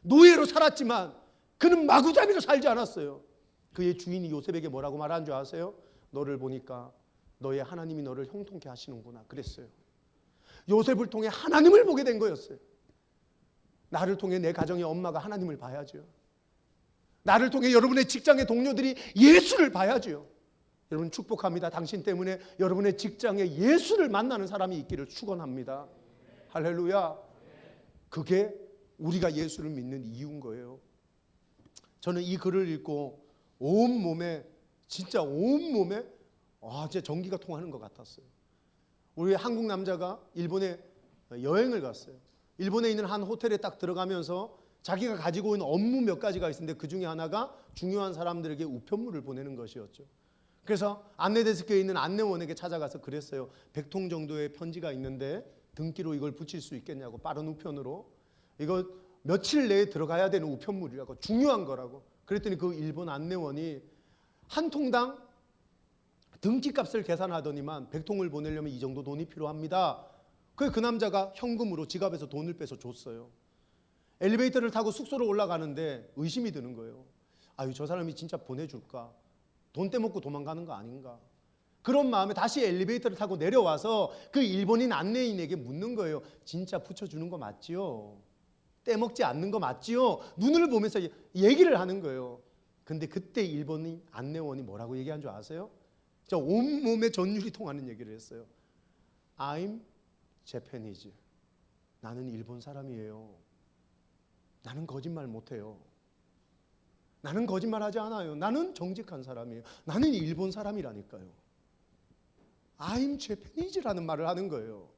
노예로 살았지만 그는 마구잡이로 살지 않았어요. 그의 주인이 요셉에게 뭐라고 말한 줄 아세요? 너를 보니까 너의 하나님이 너를 형통케 하시는구나 그랬어요. 요셉을 통해 하나님을 보게 된 거였어요. 나를 통해 내 가정의 엄마가 하나님을 봐야죠. 나를 통해 여러분의 직장의 동료들이 예수를 봐야죠. 여러분 축복합니다. 당신 때문에 여러분의 직장에 예수를 만나는 사람이 있기를 축원합니다. 할렐루야. 그게 우리가 예수를 믿는 이유인 거예요. 저는 이 글을 읽고 온몸에, 진짜 온몸에 진짜 전기가 통하는 것 같았어요. 우리 한국 남자가 일본에 여행을 갔어요. 일본에 있는 한 호텔에 딱 들어가면서 자기가 가지고 있는 업무 몇 가지가 있었는데 그 중에 하나가 중요한 사람들에게 우편물을 보내는 것이었죠. 그래서 안내데스크에 있는 안내원에게 찾아가서 그랬어요. 100통 정도의 편지가 있는데 등기로 이걸 붙일 수 있겠냐고, 빠른 우편으로. 이거 며칠 내에 들어가야 되는 우편물이라고, 중요한 거라고. 그랬더니 그 일본 안내원이 한 통당 등기값을 계산하더니만 100통을 보내려면 이 정도 돈이 필요합니다. 그 남자가 현금으로 지갑에서 돈을 빼서 줬어요. 엘리베이터를 타고 숙소로 올라가는데 의심이 드는 거예요. 아유, 저 사람이 진짜 보내줄까? 돈 떼먹고 도망가는 거 아닌가? 그런 마음에 다시 엘리베이터를 타고 내려와서 그 일본인 안내인에게 묻는 거예요. 진짜 붙여주는 거 맞지요? 떼먹지 않는 거 맞지요? 눈을 보면서 얘기를 하는 거예요. 근데 그때 일본인 안내원이 뭐라고 얘기한 줄 아세요? 저 온몸에 전율이 통하는 얘기를 했어요. I'm Japanese. 나는 일본 사람이에요. 나는 거짓말 못해요. 나는 거짓말하지 않아요. 나는 정직한 사람이에요. 나는 일본 사람이라니까요. I'm Japanese라는 말을 하는 거예요.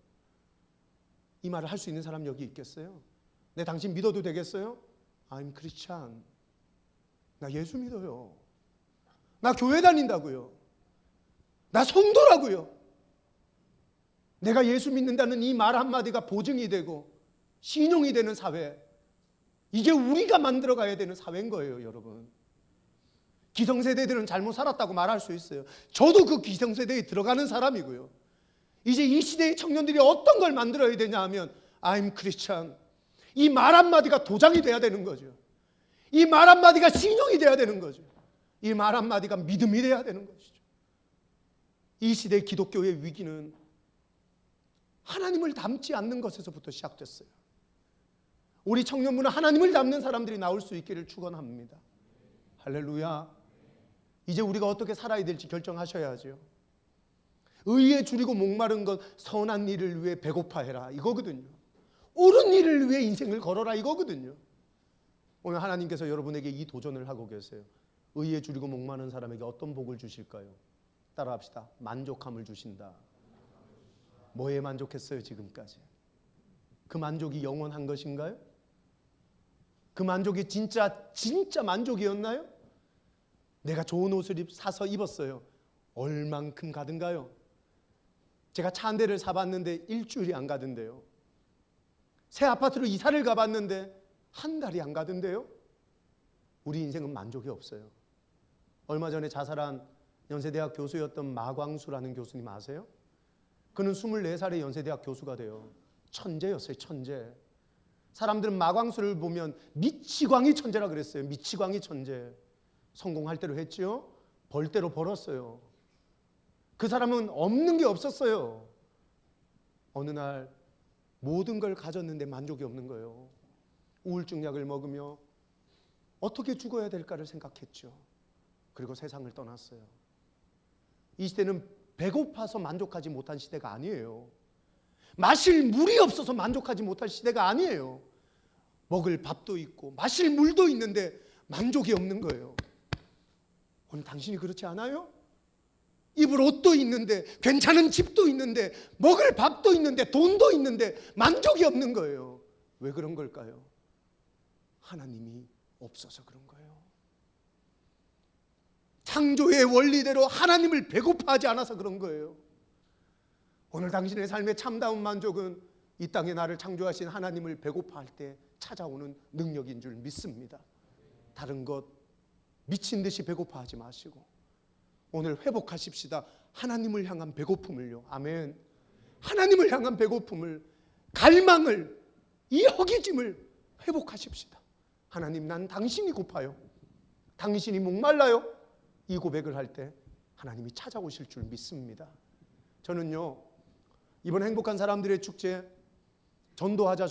이 말을 할 수 있는 사람 여기 있겠어요? 네, 당신 믿어도 되겠어요? I'm Christian. 나 예수 믿어요. 나 교회 다닌다고요. 나 성도라고요. 내가 예수 믿는다는 이 말 한마디가 보증이 되고 신용이 되는 사회, 이게 우리가 만들어가야 되는 사회인 거예요, 여러분. 기성세대들은 잘못 살았다고 말할 수 있어요. 저도 그 기성세대에 들어가는 사람이고요. 이제 이 시대의 청년들이 어떤 걸 만들어야 되냐 하면 I'm Christian. 이 말 한마디가 도장이 돼야 되는 거죠. 이 말 한마디가 신용이 돼야 되는 거죠. 이 말 한마디가 믿음이 돼야 되는 것이죠. 이 시대의 기독교의 위기는 하나님을 닮지 않는 것에서부터 시작됐어요. 우리 청년부는 하나님을 닮는 사람들이 나올 수 있기를 축원합니다. 할렐루야. 이제 우리가 어떻게 살아야 될지 결정하셔야죠. 의에 줄이고 목마른 것, 선한 일을 위해 배고파해라, 이거거든요. 옳은 일을 위해 인생을 걸어라, 이거거든요. 오늘 하나님께서 여러분에게 이 도전을 하고 계세요. 의에 줄이고 목마른 사람에게 어떤 복을 주실까요? 따라합시다. 만족함을 주신다. 뭐에 만족했어요, 지금까지? 그 만족이 영원한 것인가요? 그 만족이 진짜 만족이었나요? 내가 좋은 옷을 사서 입었어요. 얼만큼 가든가요? 제가 차 한 대를 사봤는데 일주일이 안 가던데요. 새 아파트로 이사를 가봤는데 한 달이 안 가던데요. 우리 인생은 만족이 없어요. 얼마 전에 자살한 연세대학 교수였던 마광수라는 교수님 아세요? 그는 24살의 연세대학 교수가 돼요. 천재였어요, 천재. 사람들은 마광수를 보면 미치광이 천재라 그랬어요. 미치광이 천재. 성공할 대로 했지요. 벌 대로 벌었어요. 그 사람은 없는 게 없었어요. 어느 날 모든 걸 가졌는데 만족이 없는 거예요. 우울증 약을 먹으며 어떻게 죽어야 될까를 생각했죠. 그리고 세상을 떠났어요. 이 시대는 배고파서 만족하지 못한 시대가 아니에요. 마실 물이 없어서 만족하지 못할 시대가 아니에요. 먹을 밥도 있고 마실 물도 있는데 만족이 없는 거예요. 오늘 당신이 그렇지 않아요? 입을 옷도 있는데, 괜찮은 집도 있는데, 먹을 밥도 있는데, 돈도 있는데 만족이 없는 거예요. 왜 그런 걸까요? 하나님이 없어서 그런 거예요. 창조의 원리대로 하나님을 배고파하지 않아서 그런 거예요. 오늘 당신의 삶의 참다운 만족은 이 땅에 나를 창조하신 하나님을 배고파할 때 찾아오는 능력인 줄 믿습니다. 다른 것 미친 듯이 배고파하지 마시고 오늘 회복하십시다. 하나님을 향한 배고픔을요. 아멘. 하나님을 향한 배고픔을, 갈망을, 이 허기짐을 회복하십시다. 하나님, 난 당신이 고파요. 당신이 목말라요. 이 고백을 할 때 하나님이 찾아오실 줄 믿습니다. 저는요, 이번 행복한 사람들의 축제 전도하자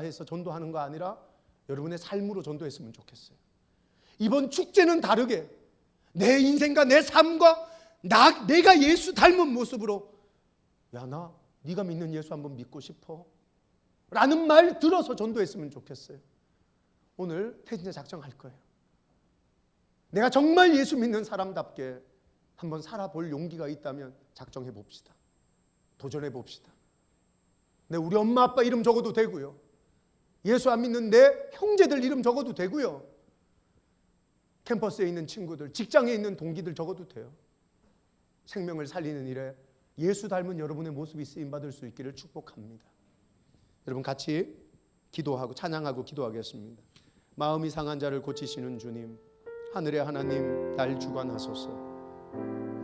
해서 전도하는 거 아니라 여러분의 삶으로 전도했으면 좋겠어요. 이번 축제는 다르게 내 인생과 내 삶과 내가 예수 닮은 모습으로, 야, 나 네가 믿는 예수 한번 믿고 싶어 라는 말 들어서 전도했으면 좋겠어요. 오늘 태진제 작정할 거예요. 내가 정말 예수 믿는 사람답게 한번 살아볼 용기가 있다면 작정해 봅시다. 도전해 봅시다. 우리 엄마 아빠 이름 적어도 되고요. 예수 안 믿는 내 형제들 이름 적어도 되고요. 캠퍼스에 있는 친구들, 직장에 있는 동기들 적어도 돼요. 생명을 살리는 일에 예수 닮은 여러분의 모습이 쓰임받을 수 있기를 축복합니다. 여러분 같이 기도하고 찬양하고 기도하겠습니다. 마음이 상한 자를 고치시는 주님, 하늘의 하나님 날 주관하소서.